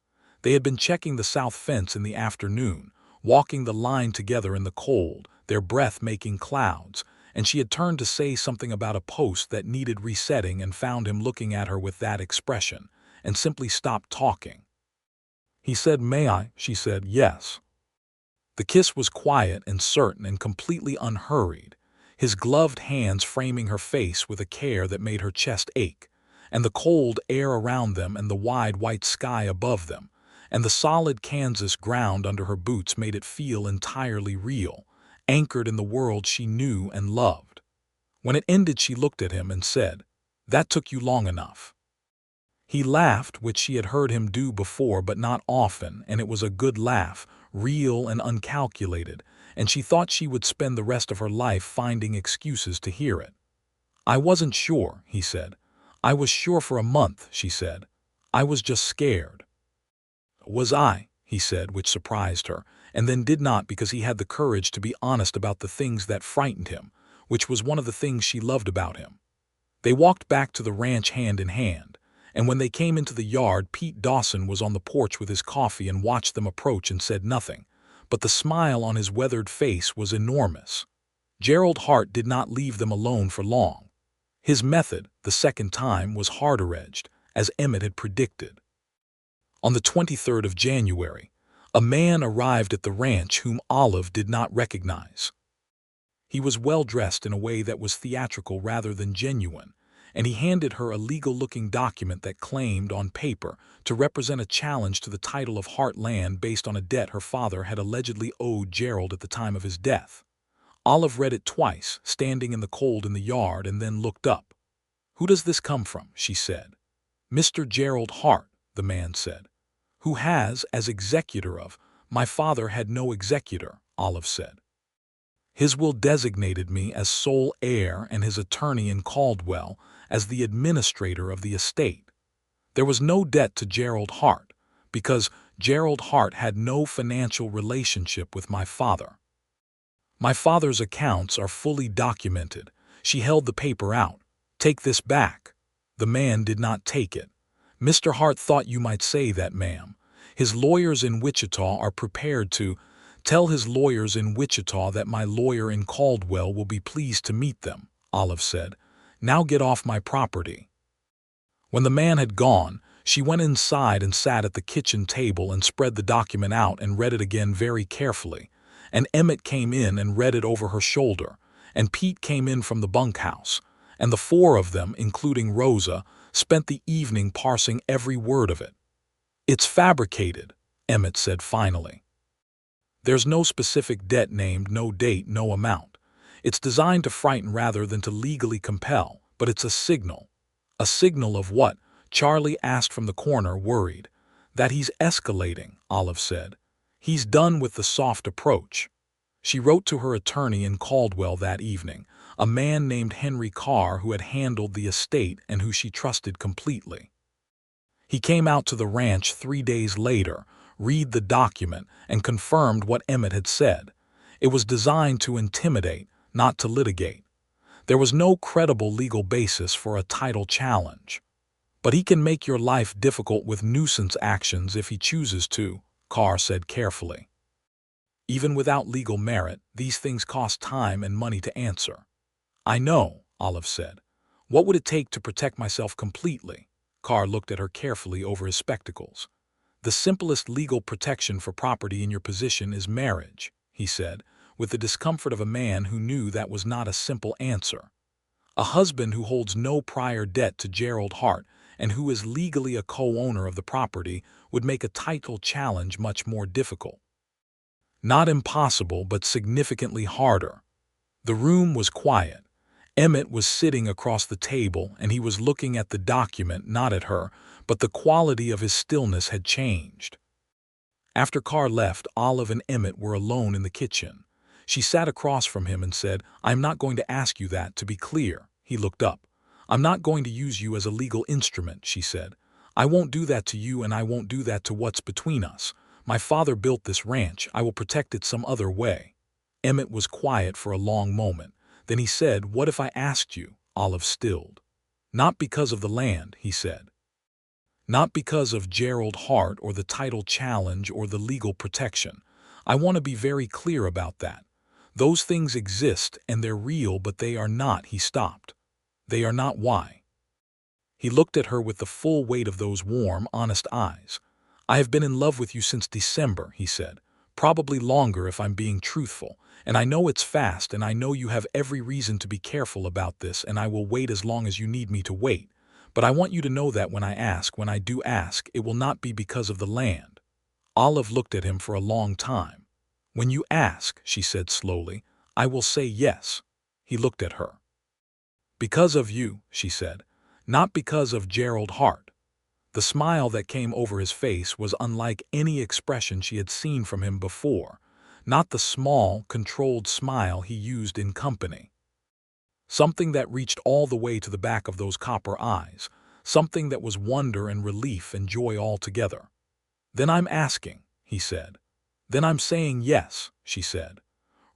Speaker 1: They had been checking the south fence in the afternoon, walking the line together in the cold, their breath making clouds, and she had turned to say something about a post that needed resetting and found him looking at her with that expression, and simply stopped talking. He said, "May I?" She said, "Yes." The kiss was quiet and certain and completely unhurried, his gloved hands framing her face with a care that made her chest ache, and the cold air around them and the wide white sky above them, and the solid Kansas ground under her boots made it feel entirely real, anchored in the world she knew and loved. When it ended, she looked at him and said, "That took you long enough." He laughed, which she had heard him do before but not often, and it was a good laugh, real and uncalculated, and she thought she would spend the rest of her life finding excuses to hear it. "I wasn't sure," he said. "I was sure for a month," she said. "I was just scared." "Was I?" he said, which surprised her, and then did not because he had the courage to be honest about the things that frightened him, which was one of the things she loved about him. They walked back to the ranch hand in hand, and when they came into the yard, Pete Dawson was on the porch with his coffee and watched them approach and said nothing, but the smile on his weathered face was enormous. Gerald Hart did not leave them alone for long. His method, the second time, was harder-edged, as Emmett had predicted. On the 23rd of January, a man arrived at the ranch whom Olive did not recognize. He was well-dressed in a way that was theatrical rather than genuine, and he handed her a legal-looking document that claimed, on paper, to represent a challenge to the title of Hart land based on a debt her father had allegedly owed Gerald at the time of his death. Olive read it twice, standing in the cold in the yard, and then looked up. "Who does this come from?" she said. "Mr. Gerald Hart," the man said. "Who has, as executor of—" "My father had no executor," Olive said. "His will designated me as sole heir and his attorney in Caldwell as the administrator of the estate. There was no debt to Gerald Hart, because Gerald Hart had no financial relationship with my father. My father's accounts are fully documented." She held the paper out. "Take this back." The man did not take it. "Mr. Hart thought you might say that, ma'am. His lawyers in Wichita are prepared to—" "Tell his lawyers in Wichita that my lawyer in Caldwell will be pleased to meet them," Olive said. "Now get off my property." When the man had gone, she went inside and sat at the kitchen table and spread the document out and read it again very carefully. And Emmett came in and read it over her shoulder, and Pete came in from the bunkhouse, and the four of them, including Rosa, spent the evening parsing every word of it. "It's fabricated," Emmett said finally. "There's no specific debt named, no date, no amount. It's designed to frighten rather than to legally compel, but it's a signal." "A signal of what?" Charlie asked from the corner, worried. "That he's escalating," Olive said. "He's done with the soft approach." She wrote to her attorney in Caldwell that evening, a man named Henry Carr who had handled the estate and who she trusted completely. He came out to the ranch 3 days later, read the document, and confirmed what Emmett had said. It was designed to intimidate, not to litigate. There was no credible legal basis for a title challenge. "But he can make your life difficult with nuisance actions if he chooses to," Carr said carefully. "Even without legal merit, these things cost time and money to answer." "I know," Olive said. "What would it take to protect myself completely?" Carr looked at her carefully over his spectacles. "The simplest legal protection for property in your position is marriage," he said, with the discomfort of a man who knew that was not a simple answer. "A husband who holds no prior debt to Gerald Hart and who is legally a co-owner of the property would make a title challenge much more difficult. Not impossible, but significantly harder." The room was quiet. Emmett was sitting across the table, and he was looking at the document, not at her, but the quality of his stillness had changed. After Carr left, Olive and Emmett were alone in the kitchen. She sat across from him and said, "I'm not going to ask you that, to be clear." He looked up. "I'm not going to use you as a legal instrument," she said. "I won't do that to you, and I won't do that to what's between us. My father built this ranch. I will protect it some other way." Emmett was quiet for a long moment. Then he said, "What if I asked you?" Olive stilled. "Not because of the land," he said. "Not because of Gerald Hart or the title challenge or the legal protection. I want to be very clear about that. Those things exist and they're real, but they are not." He stopped. "They are not why?" He looked at her with the full weight of those warm, honest eyes. "I have been in love with you since December," he said. "Probably longer if I'm being truthful. And I know it's fast, and I know you have every reason to be careful about this, and I will wait as long as you need me to wait. But I want you to know that when I do ask, it will not be because of the land." Olive looked at him for a long time. "When you ask," she said slowly, "I will say yes." He looked at her. "Because of you," she said. "Not because of Gerald Hart." The smile that came over his face was unlike any expression she had seen from him before, not the small, controlled smile he used in company. Something that reached all the way to the back of those copper eyes, something that was wonder and relief and joy all together. "Then I'm asking," he said. "Then I'm saying yes," she said.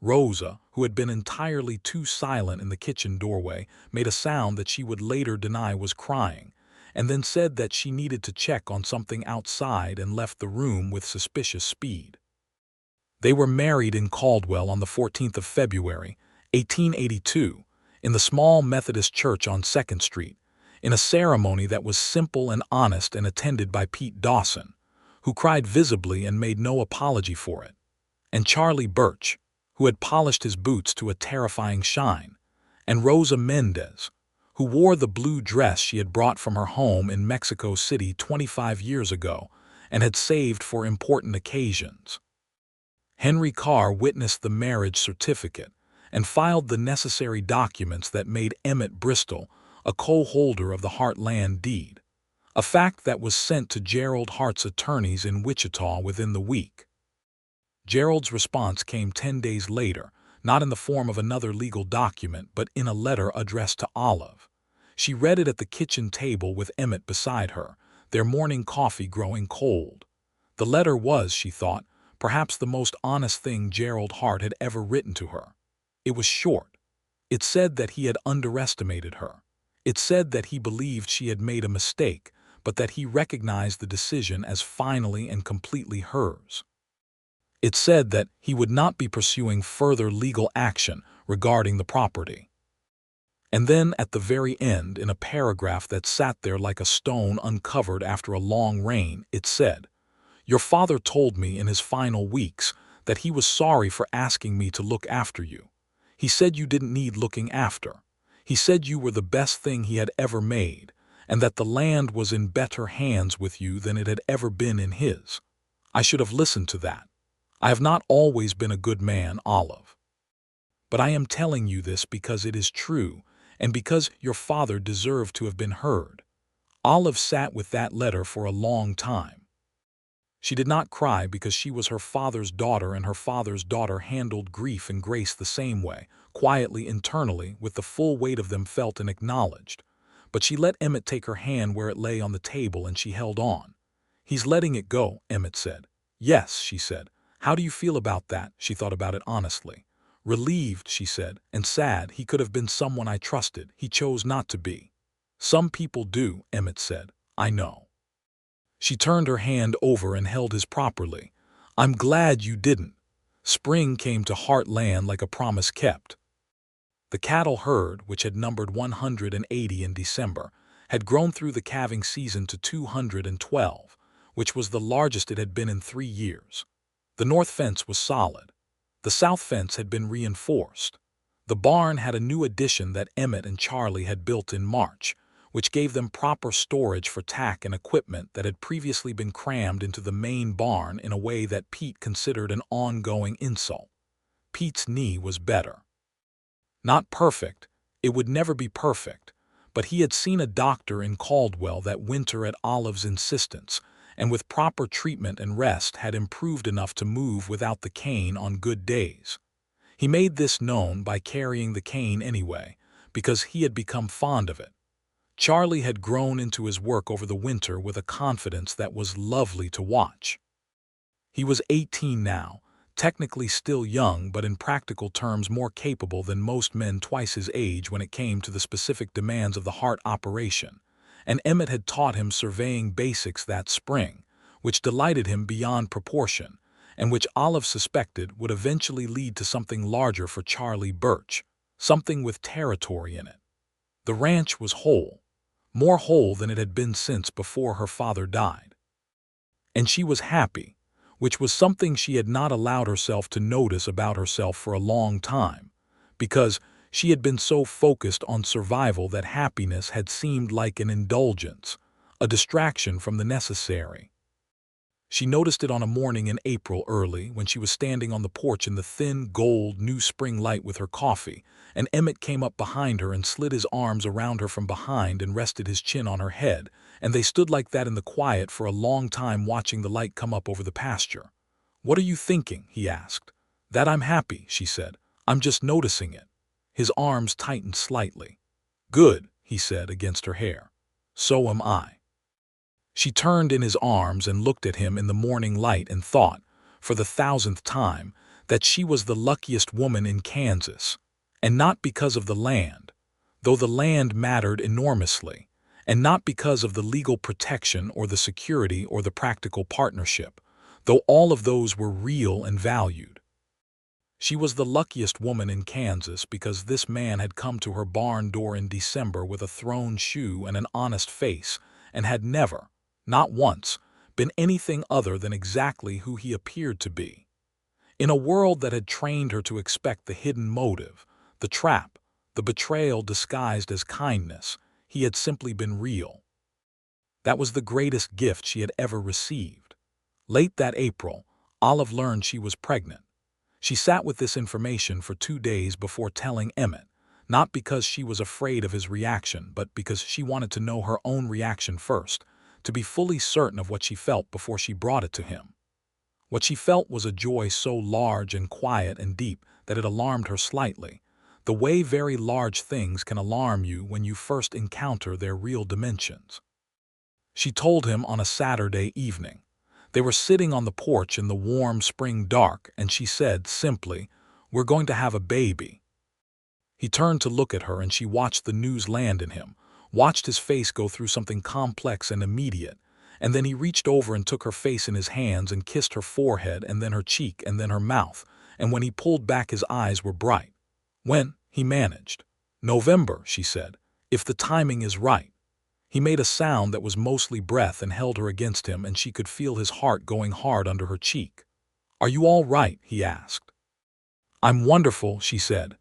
Speaker 1: Rosa, who had been entirely too silent in the kitchen doorway, made a sound that she would later deny was crying, and then said that she needed to check on something outside and left the room with suspicious speed. They were married in Caldwell on the 14th of February, 1882, in the small Methodist church on 2nd Street, in a ceremony that was simple and honest and attended by Pete Dawson, who cried visibly and made no apology for it, and Charlie Birch, who had polished his boots to a terrifying shine, and Rosa Mendez, who wore the blue dress she had brought from her home in Mexico City 25 years ago and had saved for important occasions. Henry Carr witnessed the marriage certificate and filed the necessary documents that made Emmett Bristol a co-holder of the Hart land deed, a fact that was sent to Gerald Hart's attorneys in Wichita within the week. Gerald's response came 10 days later, not in the form of another legal document, but in a letter addressed to Olive. She read it at the kitchen table with Emmett beside her, their morning coffee growing cold. The letter was, she thought, perhaps the most honest thing Gerald Hart had ever written to her. It was short. It said that he had underestimated her. It said that he believed she had made a mistake, but that he recognized the decision as finally and completely hers. It said that he would not be pursuing further legal action regarding the property. And then at the very end, in a paragraph that sat there like a stone uncovered after a long rain, it said, "Your father told me in his final weeks that he was sorry for asking me to look after you. He said you didn't need looking after. He said you were the best thing he had ever made, and that the land was in better hands with you than it had ever been in his. I should have listened to that. I have not always been a good man, Olive. But I am telling you this because it is true, and because your father deserved to have been heard." Olive sat with that letter for a long time. She did not cry because she was her father's daughter, and her father's daughter handled grief and grace the same way, quietly internally, with the full weight of them felt and acknowledged. But she let Emmett take her hand where it lay on the table, and she held on. "He's letting it go," Emmett said. "Yes," she said. "How do you feel about that?" She thought about it honestly. "Relieved," she said, "and sad. He could have been someone I trusted. He chose not to be." "Some people do," Emmett said. "I know." She turned her hand over and held his properly. "I'm glad you didn't." Spring came to Hart land like a promise kept. The cattle herd, which had numbered 180 in December, had grown through the calving season to 212, which was the largest it had been in 3 years. The north fence was solid. The south fence had been reinforced. The barn had a new addition that Emmett and Charlie had built in March, which gave them proper storage for tack and equipment that had previously been crammed into the main barn in a way that Pete considered an ongoing insult. Pete's knee was better. Not perfect, it would never be perfect, but he had seen a doctor in Caldwell that winter at Olive's insistence, and with proper treatment and rest had improved enough to move without the cane on good days. He made this known by carrying the cane anyway, because he had become fond of it. Charlie had grown into his work over the winter with a confidence that was lovely to watch. He was 18 now, technically still young, but in practical terms more capable than most men twice his age when it came to the specific demands of the Hart operation, and Emmett had taught him surveying basics that spring, which delighted him beyond proportion, and which Olive suspected would eventually lead to something larger for Charlie Birch, something with territory in it. The ranch was whole, more whole than it had been since before her father died. And she was happy, which was something she had not allowed herself to notice about herself for a long time, because she had been so focused on survival that happiness had seemed like an indulgence, a distraction from the necessary. She noticed it on a morning in April early when she was standing on the porch in the thin, gold, new spring light with her coffee, and Emmett came up behind her and slid his arms around her from behind and rested his chin on her head, and they stood like that in the quiet for a long time watching the light come up over the pasture. "What are you thinking?" he asked. "That I'm happy," she said. "I'm just noticing it." His arms tightened slightly. "Good," he said against her hair. "So am I." She turned in his arms and looked at him in the morning light and thought, for the 1000th time, that she was the luckiest woman in Kansas, and not because of the land, though the land mattered enormously, and not because of the legal protection or the security or the practical partnership, though all of those were real and valued. She was the luckiest woman in Kansas because this man had come to her barn door in December with a thrown shoe and an honest face, and had never, not once, been anything other than exactly who he appeared to be. In a world that had trained her to expect the hidden motive, the trap, the betrayal disguised as kindness, he had simply been real. That was the greatest gift she had ever received. Late that April, Olive learned she was pregnant. She sat with this information for 2 days before telling Emmett, not because she was afraid of his reaction, but because she wanted to know her own reaction first, to be fully certain of what she felt before she brought it to him. What she felt was a joy so large and quiet and deep that it alarmed her slightly, the way very large things can alarm you when you first encounter their real dimensions. She told him on a Saturday evening. They were sitting on the porch in the warm spring dark, and she said simply, "We're going to have a baby." He turned to look at her, and she watched the news land in him, watched his face go through something complex and immediate, and then he reached over and took her face in his hands and kissed her forehead and then her cheek and then her mouth, and when he pulled back his eyes were bright. "When?" he managed. "November," she said, "if the timing is right." He made a sound that was mostly breath and held her against him, and she could feel his heart going hard under her cheek. "Are you all right?" he asked. "I'm wonderful," she said.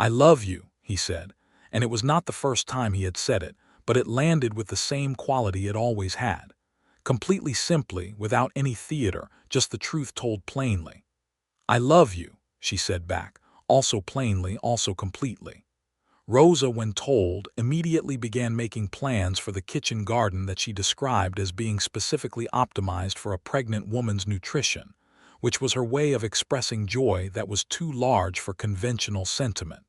Speaker 1: "I love you," he said, and it was not the first time he had said it, but it landed with the same quality it always had. Completely simply, without any theater, just the truth told plainly. "I love you," she said back, also plainly, also completely. Rosa, when told, immediately began making plans for the kitchen garden that she described as being specifically optimized for a pregnant woman's nutrition, which was her way of expressing joy that was too large for conventional sentiment.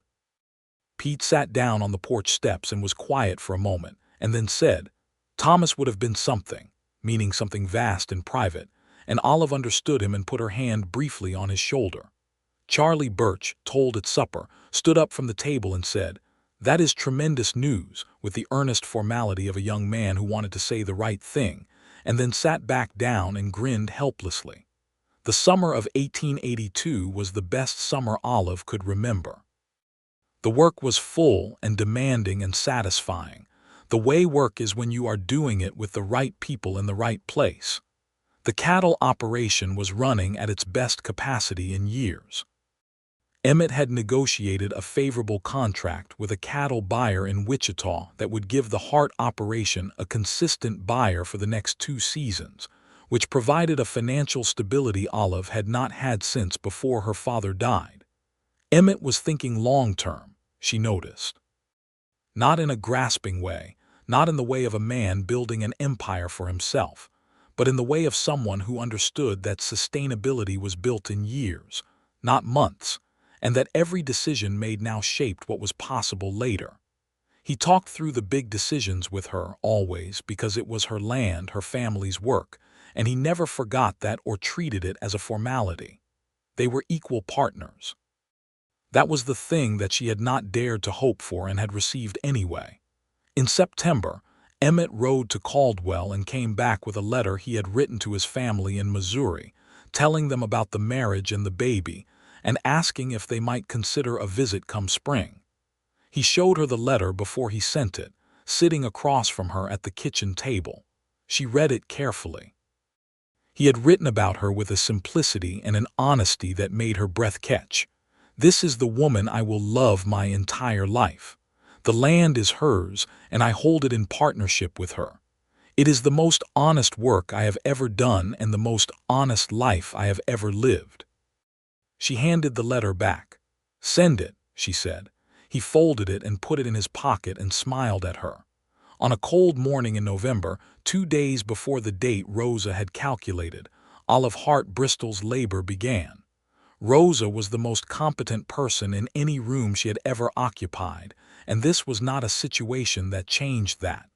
Speaker 1: Pete sat down on the porch steps and was quiet for a moment, and then said, "Thomas would have been something," meaning something vast and private, and Olive understood him and put her hand briefly on his shoulder. Charlie Birch, told at supper, stood up from the table and said, "That is tremendous news," with the earnest formality of a young man who wanted to say the right thing, and then sat back down and grinned helplessly. The summer of 1882 was the best summer Olive could remember. The work was full and demanding and satisfying. The way work is when you are doing it with the right people in the right place. The cattle operation was running at its best capacity in years. Emmett had negotiated a favorable contract with a cattle buyer in Wichita that would give the Hart operation a consistent buyer for the next 2 seasons, which provided a financial stability Olive had not had since before her father died. Emmett was thinking long-term, she noticed. Not in a grasping way, not in the way of a man building an empire for himself, but in the way of someone who understood that sustainability was built in years, not months, and that every decision made now shaped what was possible later. He talked through the big decisions with her, always, because it was her land, her family's work, and he never forgot that or treated it as a formality. They were equal partners. That was the thing that she had not dared to hope for and had received anyway. In September, Emmett rode to Caldwell and came back with a letter he had written to his family in Missouri, telling them about the marriage and the baby, and asking if they might consider a visit come spring. He showed her the letter before he sent it, sitting across from her at the kitchen table. She read it carefully. He had written about her with a simplicity and an honesty that made her breath catch. "This is the woman I will love my entire life. The land is hers, and I hold it in partnership with her. It is the most honest work I have ever done and the most honest life I have ever lived." She handed the letter back. "Send it," she said. He folded it and put it in his pocket and smiled at her. On a cold morning in November, 2 days before the date Rosa had calculated, Olive Hart Bristol's labor began. Rosa was the most competent person in any room she had ever occupied, and this was not a situation that changed that.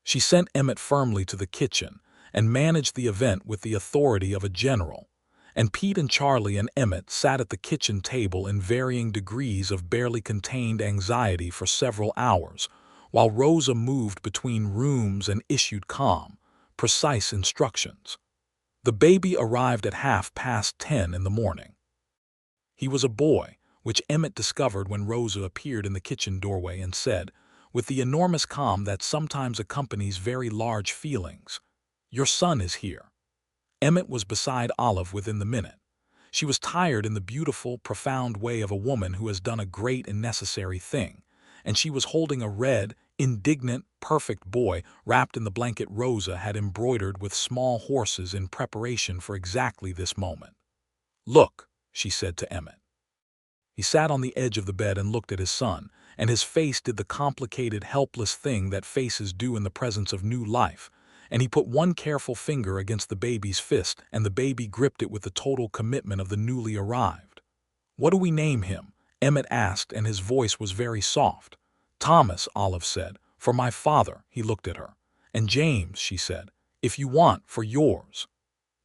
Speaker 1: She sent Emmett firmly to the kitchen and managed the event with the authority of a general, and Pete and Charlie and Emmett sat at the kitchen table in varying degrees of barely contained anxiety for several hours, while Rosa moved between rooms and issued calm, precise instructions. The baby arrived at 10:30 in the morning. He was a boy, which Emmett discovered when Rosa appeared in the kitchen doorway and said, with the enormous calm that sometimes accompanies very large feelings, "Your son is here." Emmett was beside Olive within the minute. She was tired in the beautiful, profound way of a woman who has done a great and necessary thing, and she was holding a red, indignant, perfect boy wrapped in the blanket Rosa had embroidered with small horses in preparation for exactly this moment. "Look," she said to Emmett. He sat on the edge of the bed and looked at his son, and his face did the complicated, helpless thing that faces do in the presence of new life, and he put one careful finger against the baby's fist, and the baby gripped it with the total commitment of the newly arrived. "What do we name him?" Emmett asked, and his voice was very soft. "Thomas," Olive said, "for my father." He looked at her. "And James," she said, "if you want, for yours."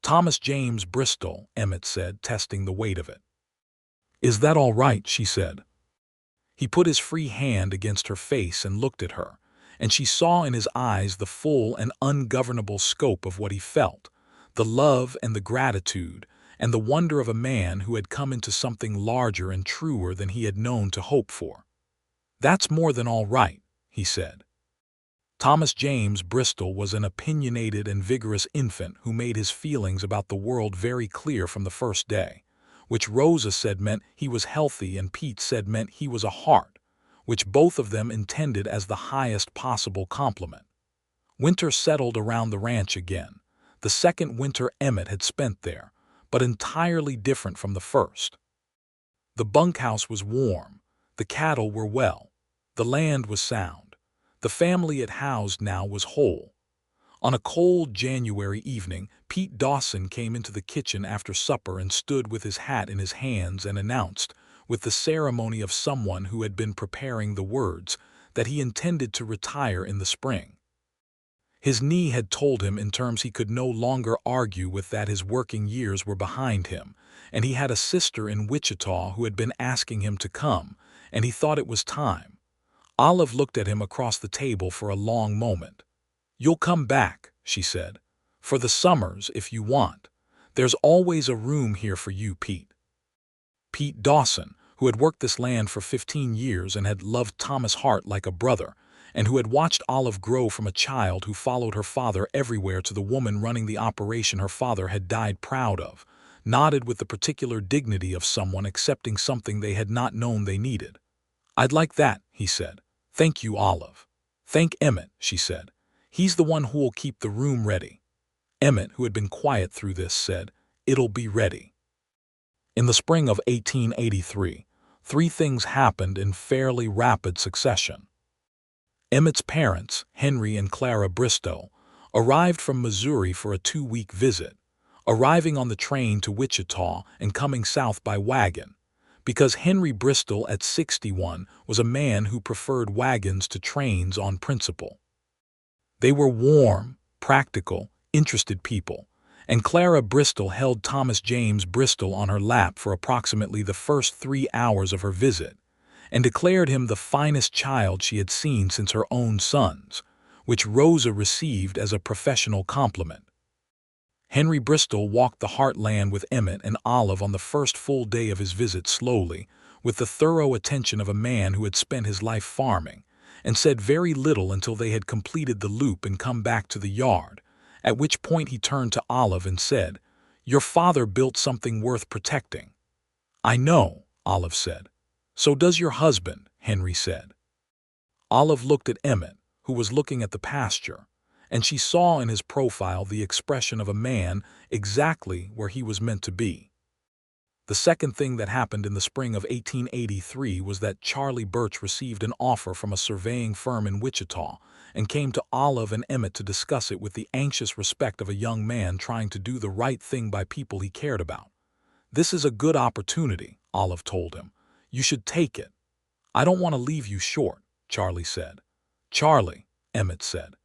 Speaker 1: "Thomas James Bristol," Emmett said, testing the weight of it. "Is that all right?" she said. He put his free hand against her face and looked at her, and she saw in his eyes the full and ungovernable scope of what he felt, the love and the gratitude, and the wonder of a man who had come into something larger and truer than he had known to hope for. "That's more than all right," he said. Thomas James Bristol was an opinionated and vigorous infant who made his feelings about the world very clear from the first day, which Rosa said meant he was healthy and Pete said meant he was a Hart, which both of them intended as the highest possible compliment. Winter settled around the ranch again, the second winter Emmett had spent there, but entirely different from the first. The bunkhouse was warm, the cattle were well, the land was sound, the family it housed now was whole. On a cold January evening, Pete Dawson came into the kitchen after supper and stood with his hat in his hands and announced, with the ceremony of someone who had been preparing the words, that he intended to retire in the spring. His knee had told him in terms he could no longer argue with that his working years were behind him, and he had a sister in Wichita who had been asking him to come, and he thought it was time. Olive looked at him across the table for a long moment. "You'll come back," she said, "for the summers if you want. There's always a room here for you, Pete." Pete Dawson, who had worked this land for 15 years and had loved Thomas Hart like a brother, and who had watched Olive grow from a child who followed her father everywhere to the woman running the operation her father had died proud of, nodded with the particular dignity of someone accepting something they had not known they needed. "I'd like that," he said. "Thank you, Olive." "Thank Emmett," she said. "He's the one who'll keep the room ready." Emmett, who had been quiet through this, said, "It'll be ready." In the spring of 1883, three things happened in fairly rapid succession. Emmett's parents, Henry and Clara Bristol, arrived from Missouri for a 2-week visit, arriving on the train to Wichita and coming south by wagon, because Henry Bristol at 61 was a man who preferred wagons to trains on principle. They were warm, practical, interested people, and Clara Bristol held Thomas James Bristol on her lap for approximately the first 3 hours of her visit, and declared him the finest child she had seen since her own sons, which Rosa received as a professional compliment. Henry Bristol walked the heartland with Emmett and Olive on the first full day of his visit slowly, with the thorough attention of a man who had spent his life farming, and said very little until they had completed the loop and come back to the yard, at which point he turned to Olive and said, "Your father built something worth protecting." "I know," Olive said. "So does your husband," Henry said. Olive looked at Emmett, who was looking at the pasture, and she saw in his profile the expression of a man exactly where he was meant to be. The second thing that happened in the spring of 1883 was that Charlie Birch received an offer from a surveying firm in Wichita and came to Olive and Emmett to discuss it with the anxious respect of a young man trying to do the right thing by people he cared about. "This is a good opportunity," Olive told him. "You should take it." "I don't want to leave you short," Charlie said. "Charlie," Emmett said,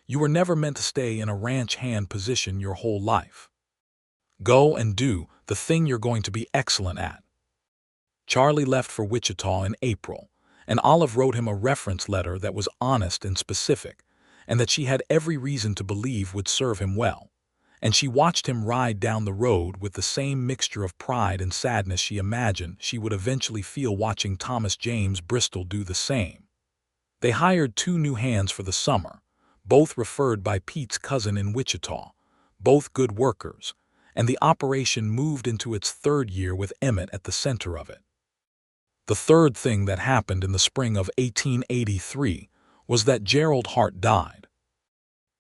Speaker 1: "you were never meant to stay in a ranch hand position your whole life. Go and do the thing you're going to be excellent at. Charlie left for Wichita in April, and Olive wrote him a reference letter that was honest and specific, and that she had every reason to believe would serve him well. And she watched him ride down the road with the same mixture of pride and sadness she imagined she would eventually feel watching Thomas James Bristol do the same. They hired 2 new hands for the summer, both referred by Pete's cousin in Wichita, both good workers, and the operation moved into its 3rd year with Emmett at the center of it. The third thing that happened in the spring of 1883 was that Gerald Hart died.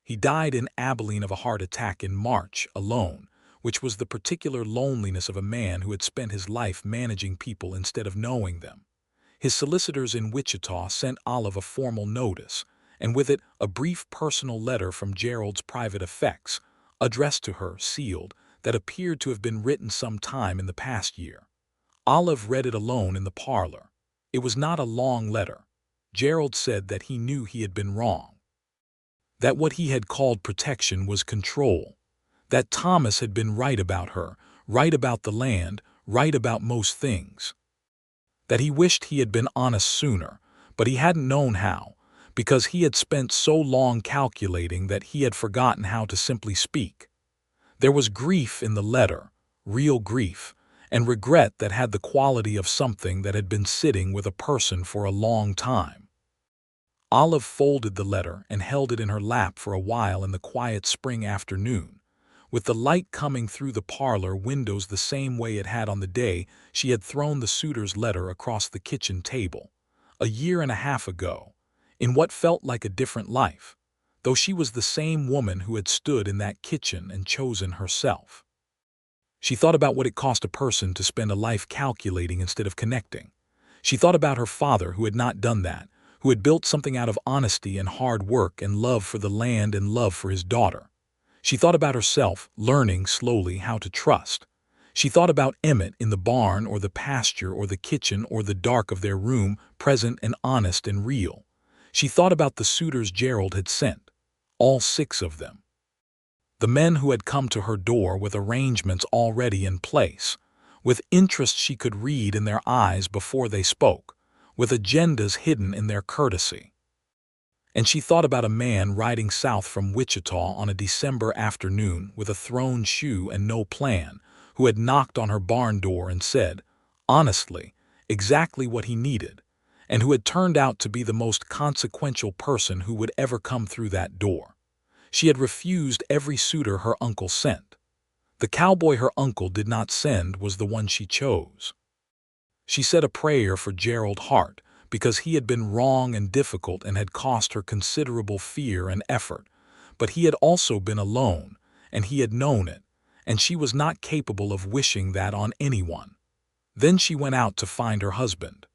Speaker 1: He died in Abilene of a heart attack in March, alone, which was the particular loneliness of a man who had spent his life managing people instead of knowing them. His solicitors in Wichita sent Olive a formal notice, and with it a brief personal letter from Gerald's private effects, addressed to her, sealed, that appeared to have been written some time in the past year. Olive read it alone in the parlor. It was not a long letter. Gerald said that he knew he had been wrong, that what he had called protection was control, that Thomas had been right about her, right about the land, right about most things, that he wished he had been honest sooner, but he hadn't known how, because he had spent so long calculating that he had forgotten how to simply speak. There was grief in the letter, real grief, and regret that had the quality of something that had been sitting with a person for a long time. Olive folded the letter and held it in her lap for a while in the quiet spring afternoon, with the light coming through the parlor windows the same way it had on the day she had thrown the Suitor's letter across the kitchen table, a year and a half ago, in what felt like a different life, though she was the same woman who had stood in that kitchen and chosen herself. She thought about what it cost a person to spend a life calculating instead of connecting. She thought about her father who had not done that, who had built something out of honesty and hard work and love for the land and love for his daughter. She thought about herself, learning slowly how to trust. She thought about Emmett in the barn or the pasture or the kitchen or the dark of their room, present and honest and real. She thought about the suitors Gerald had sent, all 6 of them. The men who had come to her door with arrangements already in place, with interests she could read in their eyes before they spoke, with agendas hidden in their courtesy. And she thought about a man riding south from Wichita on a December afternoon with a thrown shoe and no plan, who had knocked on her barn door and said, honestly, exactly what he needed, and who had turned out to be the most consequential person who would ever come through that door. She had refused every suitor her uncle sent. The cowboy her uncle did not send was the one she chose. She said a prayer for Gerald Hart, because he had been wrong and difficult and had cost her considerable fear and effort, but he had also been alone, and he had known it, and she was not capable of wishing that on anyone. Then she went out to find her husband.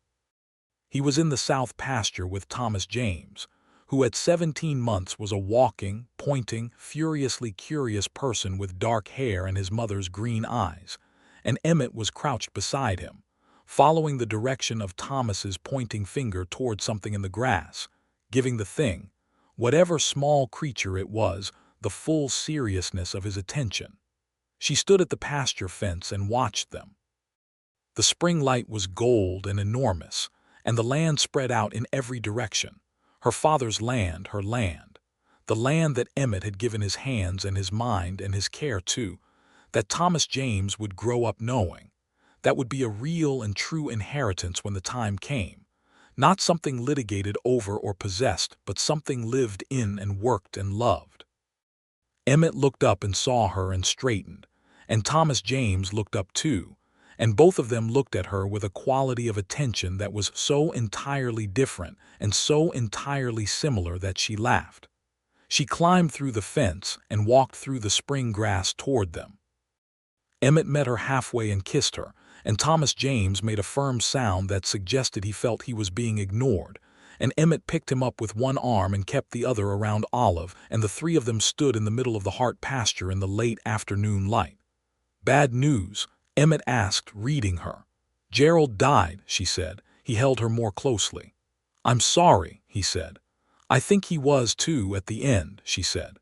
Speaker 1: He was in the south pasture with Thomas James, who at 17 months was a walking, pointing, furiously curious person with dark hair and his mother's green eyes, and Emmett was crouched beside him, following the direction of Thomas's pointing finger toward something in the grass, giving the thing, whatever small creature it was, the full seriousness of his attention. She stood at the pasture fence and watched them. The spring light was gold and enormous, and the land spread out in every direction. Her father's land, her land, the land that Emmett had given his hands and his mind and his care to, that Thomas James would grow up knowing, that would be a real and true inheritance when the time came, not something litigated over or possessed, but something lived in and worked and loved. Emmett looked up and saw her and straightened, and Thomas James looked up too, and both of them looked at her with a quality of attention that was so entirely different and so entirely similar that she laughed. She climbed through the fence and walked through the spring grass toward them. Emmett met her halfway and kissed her, and Thomas James made a firm sound that suggested he felt he was being ignored, and Emmett picked him up with one arm and kept the other around Olive, and the 3 of them stood in the middle of the Hart pasture in the late afternoon light. Bad news? Emmett asked, reading her. Gerald died, she said. He held her more closely. I'm sorry, he said. I think he was too at the end, she said.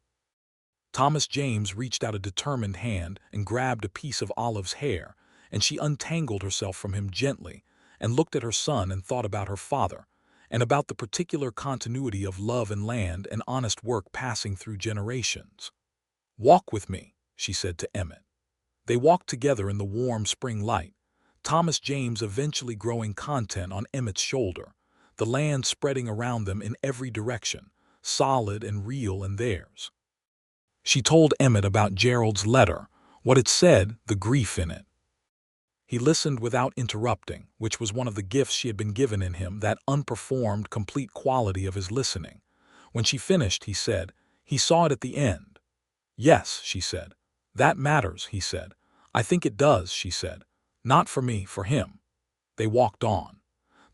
Speaker 1: Thomas James reached out a determined hand and grabbed a piece of Olive's hair, and she untangled herself from him gently and looked at her son and thought about her father, and about the particular continuity of love and land and honest work passing through generations. "Walk with me," she said to Emmett. They walked together in the warm spring light, Thomas James eventually growing content on Emmett's shoulder, the land spreading around them in every direction, solid and real in theirs. She told Emmett about Gerald's letter, what it said, the grief in it. He listened without interrupting, which was one of the gifts she had been given in him, that unperformed, complete quality of his listening. When she finished, he said, "He saw it at the end." "Yes," she said. "That matters," he said. "I think it does," she said. "Not for me, for him." They walked on.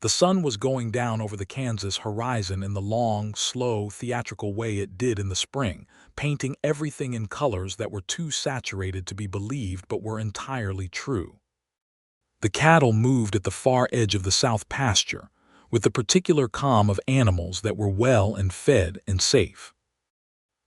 Speaker 1: The sun was going down over the Kansas horizon in the long, slow, theatrical way it did in the spring, painting everything in colors that were too saturated to be believed but were entirely true. The cattle moved at the far edge of the south pasture, with the particular calm of animals that were well and fed and safe.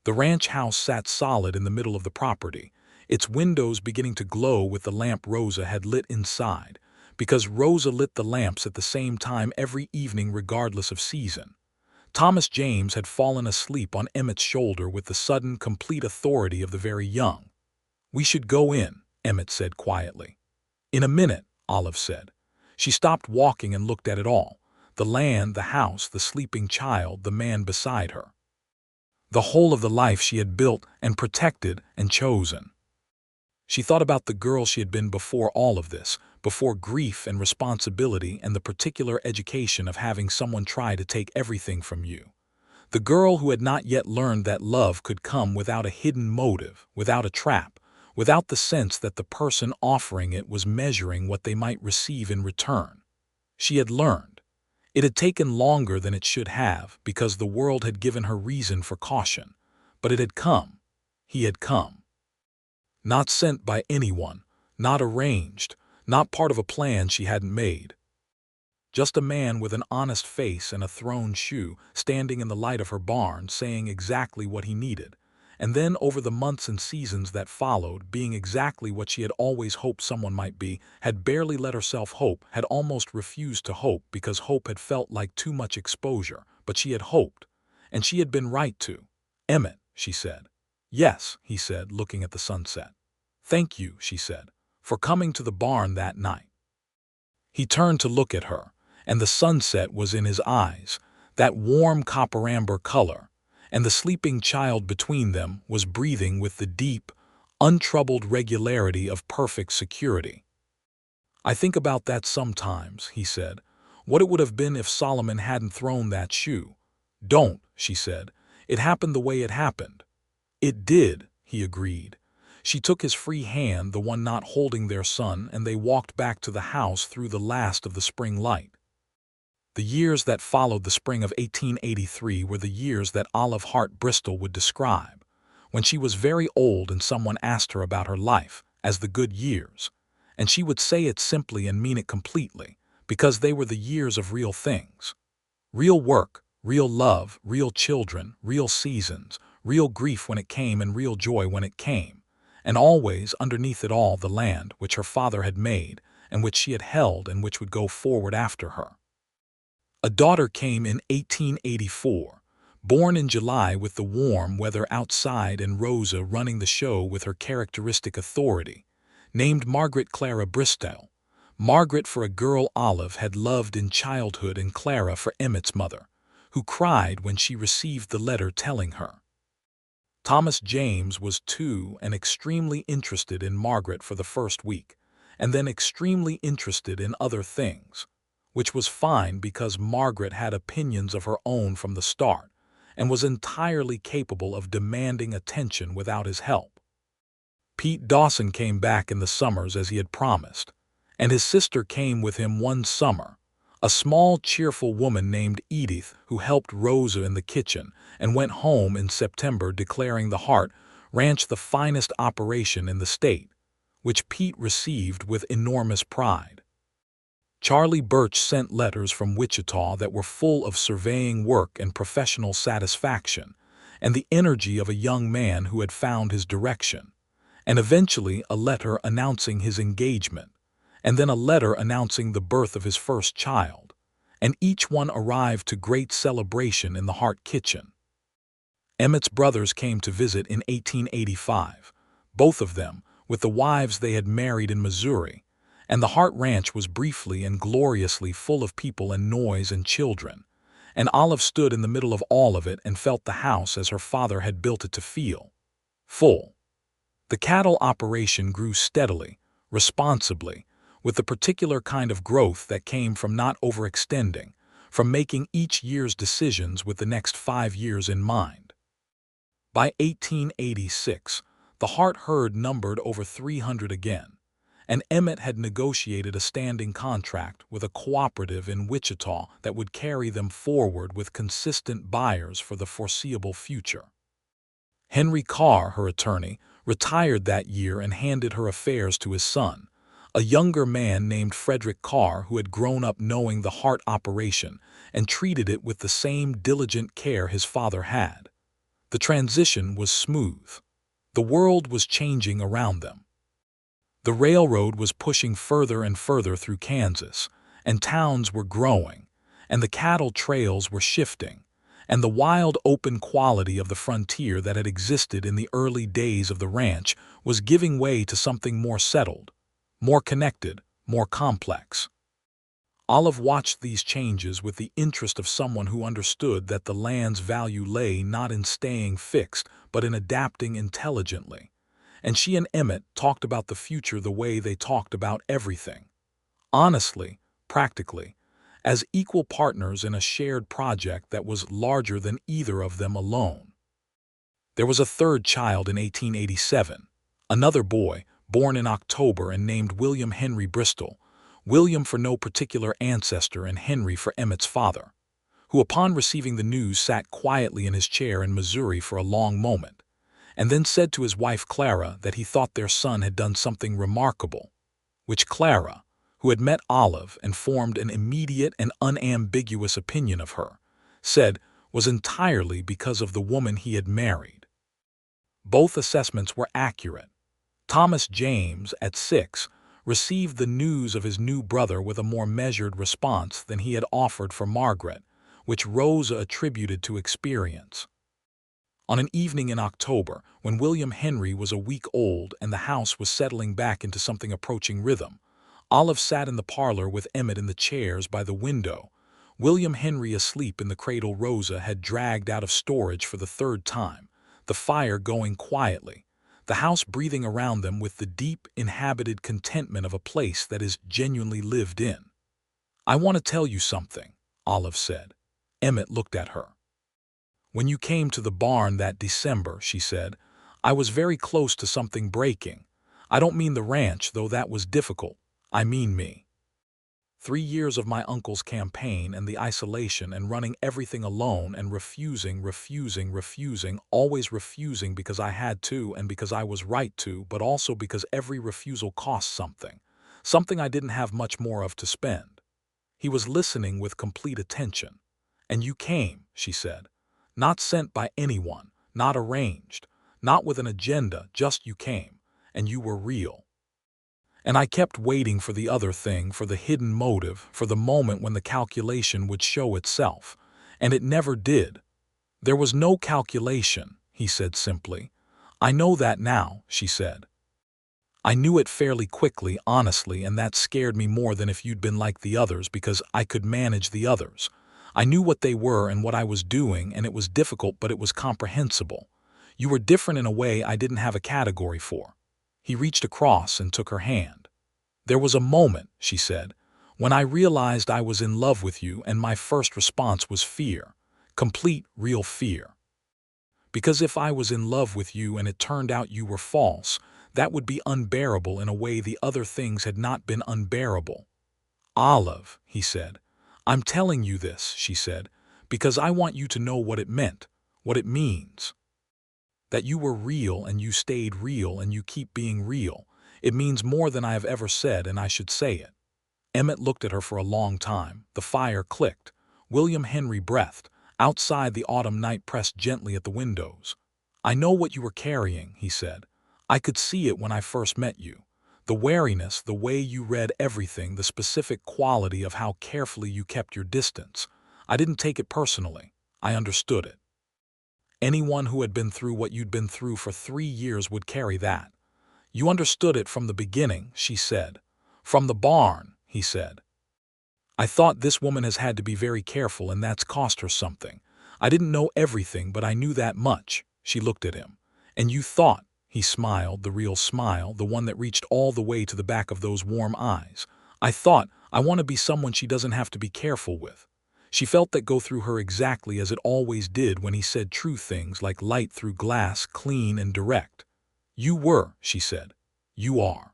Speaker 1: The ranch house sat solid in the middle of the property, its windows beginning to glow with the lamp Rosa had lit inside, because Rosa lit the lamps at the same time every evening regardless of season. Thomas James had fallen asleep on Emmett's shoulder with the sudden, complete authority of the very young. "We should go in," Emmett said quietly. "In a minute," Olive said. She stopped walking and looked at it all, the land, the house, the sleeping child, the man beside her. The whole of the life she had built and protected and chosen. She thought about the girl she had been before all of this, before grief and responsibility and the particular education of having someone try to take everything from you. The girl who had not yet learned that love could come without a hidden motive, without a trap, without the sense that the person offering it was measuring what they might receive in return. She had learned. It had taken longer than it should have because the world had given her reason for caution, but it had come. He had come. Not sent by anyone, not arranged, not part of a plan she hadn't made. Just a man with an honest face and a thrown shoe, standing in the light of her barn, saying exactly what he needed, and then over the months and seasons that followed, being exactly what she had always hoped someone might be, had barely let herself hope, had almost refused to hope because hope had felt like too much exposure, but she had hoped, and she had been right to. "Emmett," she said. "Yes," he said, looking at the sunset. "Thank you," she said, "for coming to the barn that night." He turned to look at her, and the sunset was in his eyes, that warm copper-amber color, and the sleeping child between them was breathing with the deep, untroubled regularity of perfect security. "I think about that sometimes," he said, "what it would have been if Solomon hadn't thrown that shoe." "Don't," she said. "It happened the way it happened." "It did," he agreed. She took his free hand, the one not holding their son, and they walked back to the house through the last of the spring light. The years that followed the spring of 1883 were the years that Olive Hart Bristol would describe, when she was very old and someone asked her about her life, as the good years, and she would say it simply and mean it completely, because they were the years of real things. Real work, real love, real children, real seasons, real grief when it came and real joy when it came, and always, underneath it all, the land which her father had made and which she had held and which would go forward after her. A daughter came in 1884, born in July with the warm weather outside and Rosa running the show with her characteristic authority, named Margaret Clara Bristol. Margaret for a girl Olive had loved in childhood, and Clara for Emmett's mother, who cried when she received the letter telling her. Thomas James was too and extremely interested in Margaret for the first week, and then extremely interested in other things, which was fine because Margaret had opinions of her own from the start and was entirely capable of demanding attention without his help. Pete Dawson came back in the summers as he had promised, and his sister came with him one summer, a small, cheerful woman named Edith who helped Rosa in the kitchen and went home in September declaring the Hart Ranch the finest operation in the state, which Pete received with enormous pride. Charlie Birch sent letters from Wichita that were full of surveying work and professional satisfaction, and the energy of a young man who had found his direction, and eventually a letter announcing his engagement, and then a letter announcing the birth of his first child, and each one arrived to great celebration in the Hart kitchen. Emmett's brothers came to visit in 1885, both of them with the wives they had married in Missouri, and the Hart ranch was briefly and gloriously full of people and noise and children, and Olive stood in the middle of all of it and felt the house as her father had built it to feel. Full. The cattle operation grew steadily, responsibly, with the particular kind of growth that came from not overextending, from making each year's decisions with the next 5 years in mind. By 1886, the Hart herd numbered over 300 again, and Emmett had negotiated a standing contract with a cooperative in Wichita that would carry them forward with consistent buyers for the foreseeable future. Henry Carr, her attorney, retired that year and handed her affairs to his son, a younger man named Frederick Carr who had grown up knowing the Hart operation and treated it with the same diligent care his father had. The transition was smooth. The world was changing around them. The railroad was pushing further and further through Kansas, and towns were growing, and the cattle trails were shifting, and the wild open quality of the frontier that had existed in the early days of the ranch was giving way to something more settled, more connected, more complex. Olive watched these changes with the interest of someone who understood that the land's value lay not in staying fixed but in adapting intelligently, and she and Emmett talked about the future the way they talked about everything. Honestly, practically, as equal partners in a shared project that was larger than either of them alone. There was a third child in 1887, another boy, born in October and named William Henry Bristol, William for no particular ancestor and Henry for Emmett's father, who upon receiving the news sat quietly in his chair in Missouri for a long moment, and then said to his wife Clara that he thought their son had done something remarkable, which Clara, who had met Olive and formed an immediate and unambiguous opinion of her, said was entirely because of the woman he had married. Both assessments were accurate. Thomas James, at 6, received the news of his new brother with a more measured response than he had offered for Margaret, which Rosa attributed to experience. On an evening in October, when William Henry was a week old and the house was settling back into something approaching rhythm, Olive sat in the parlor with Emmett in the chairs by the window, William Henry asleep in the cradle Rosa had dragged out of storage for the third time, the fire going quietly, the house breathing around them with the deep, inhabited contentment of a place that is genuinely lived in. "I want to tell you something," Olive said. Emmett looked at her. "When you came to the barn that December," she said, "I was very close to something breaking. I don't mean the ranch, though that was difficult. I mean me. 3 years of my uncle's campaign and the isolation and running everything alone and refusing, always refusing because I had to and because I was right to, but also because every refusal cost something I didn't have much more of to spend." He was listening with complete attention. "And you came," she said. "Not sent by anyone, not arranged, not with an agenda, just you came, and you were real. And I kept waiting for the other thing, for the hidden motive, for the moment when the calculation would show itself. And it never did." "There was no calculation," he said simply. "I know that now," she said. "I knew it fairly quickly, honestly, and that scared me more than if you'd been like the others, because I could manage the others. I knew what they were and what I was doing, and it was difficult, but it was comprehensible. You were different in a way I didn't have a category for." He reached across and took her hand. "There was a moment," she said, "when I realized I was in love with you, and my first response was fear. Complete, real fear. Because if I was in love with you and it turned out you were false, that would be unbearable in a way the other things had not been unbearable." "Olive," he said. "I'm telling you this," she said, "because I want you to know what it meant, what it means. That you were real and you stayed real and you keep being real. It means more than I have ever said, and I should say it." Emmett looked at her for a long time. The fire clicked. William Henry breathed. Outside, the autumn night pressed gently at the windows. "I know what you were carrying," he said. "I could see it when I first met you. The wariness, the way you read everything, the specific quality of how carefully you kept your distance. I didn't take it personally. I understood it. Anyone who had been through what you'd been through for 3 years would carry that. You understood it from the beginning," she said. "From the barn," he said. "I thought this woman has had to be very careful, and that's cost her something. I didn't know everything, but I knew that much." She looked at him. "And you thought," he smiled, the real smile, the one that reached all the way to the back of those warm eyes. "I thought, I want to be someone she doesn't have to be careful with." She felt that go through her exactly as it always did when he said true things like light through glass, clean and direct. "You were," she said. "You are."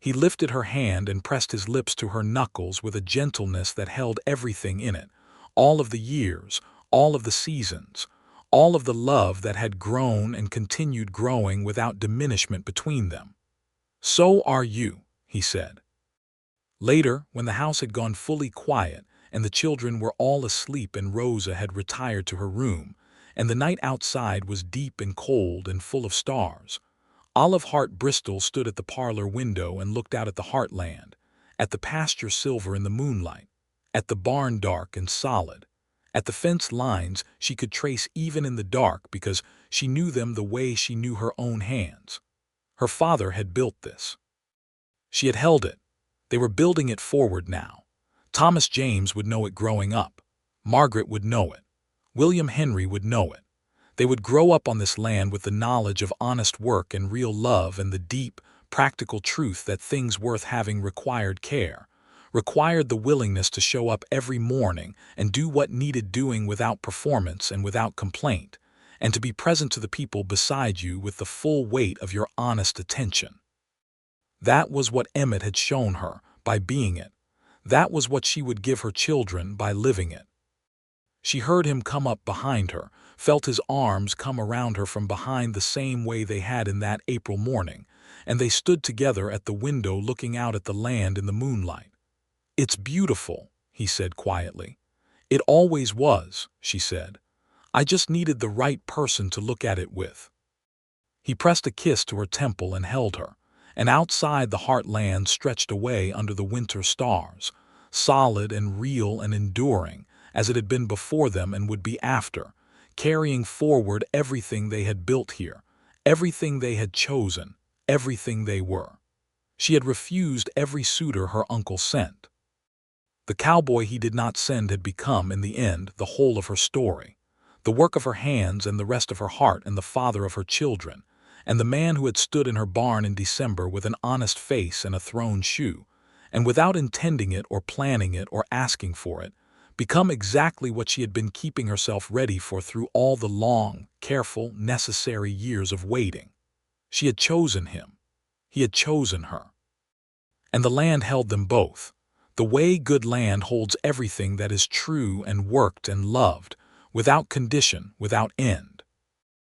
Speaker 1: He lifted her hand and pressed his lips to her knuckles with a gentleness that held everything in it, all of the years, all of the seasons, all of the love that had grown and continued growing without diminishment between them. "So are you," he said. Later, when the house had gone fully quiet and the children were all asleep and Rosa had retired to her room, and the night outside was deep and cold and full of stars, Olive Hart Bristol stood at the parlor window and looked out at the heartland, at the pasture silver in the moonlight, at the barn dark and solid, at the fence lines she could trace even in the dark because she knew them the way she knew her own hands. Her father had built this. She had held it. They were building it forward now. Thomas James would know it growing up. Margaret would know it. William Henry would know it. They would grow up on this land with the knowledge of honest work and real love and the deep, practical truth that things worth having required care, required the willingness to show up every morning and do what needed doing without performance and without complaint, and to be present to the people beside you with the full weight of your honest attention. That was what Emmett had shown her by being it. That was what she would give her children by living it. She heard him come up behind her, felt his arms come around her from behind the same way they had in that April morning, and they stood together at the window looking out at the land in the moonlight. "It's beautiful," he said quietly. "It always was," she said. "I just needed the right person to look at it with." He pressed a kiss to her temple and held her, and outside the heartland stretched away under the winter stars, solid and real and enduring, as it had been before them and would be after, carrying forward everything they had built here, everything they had chosen, everything they were. She had refused every suitor her uncle sent. The cowboy he did not send had become, in the end, the whole of her story, the work of her hands and the rest of her heart and the father of her children, and the man who had stood in her barn in December with an honest face and a thrown shoe, and without intending it or planning it or asking for it, become exactly what she had been keeping herself ready for through all the long, careful, necessary years of waiting. She had chosen him. He had chosen her. And the land held them both, the way good land holds everything that is true and worked and loved, without condition, without end.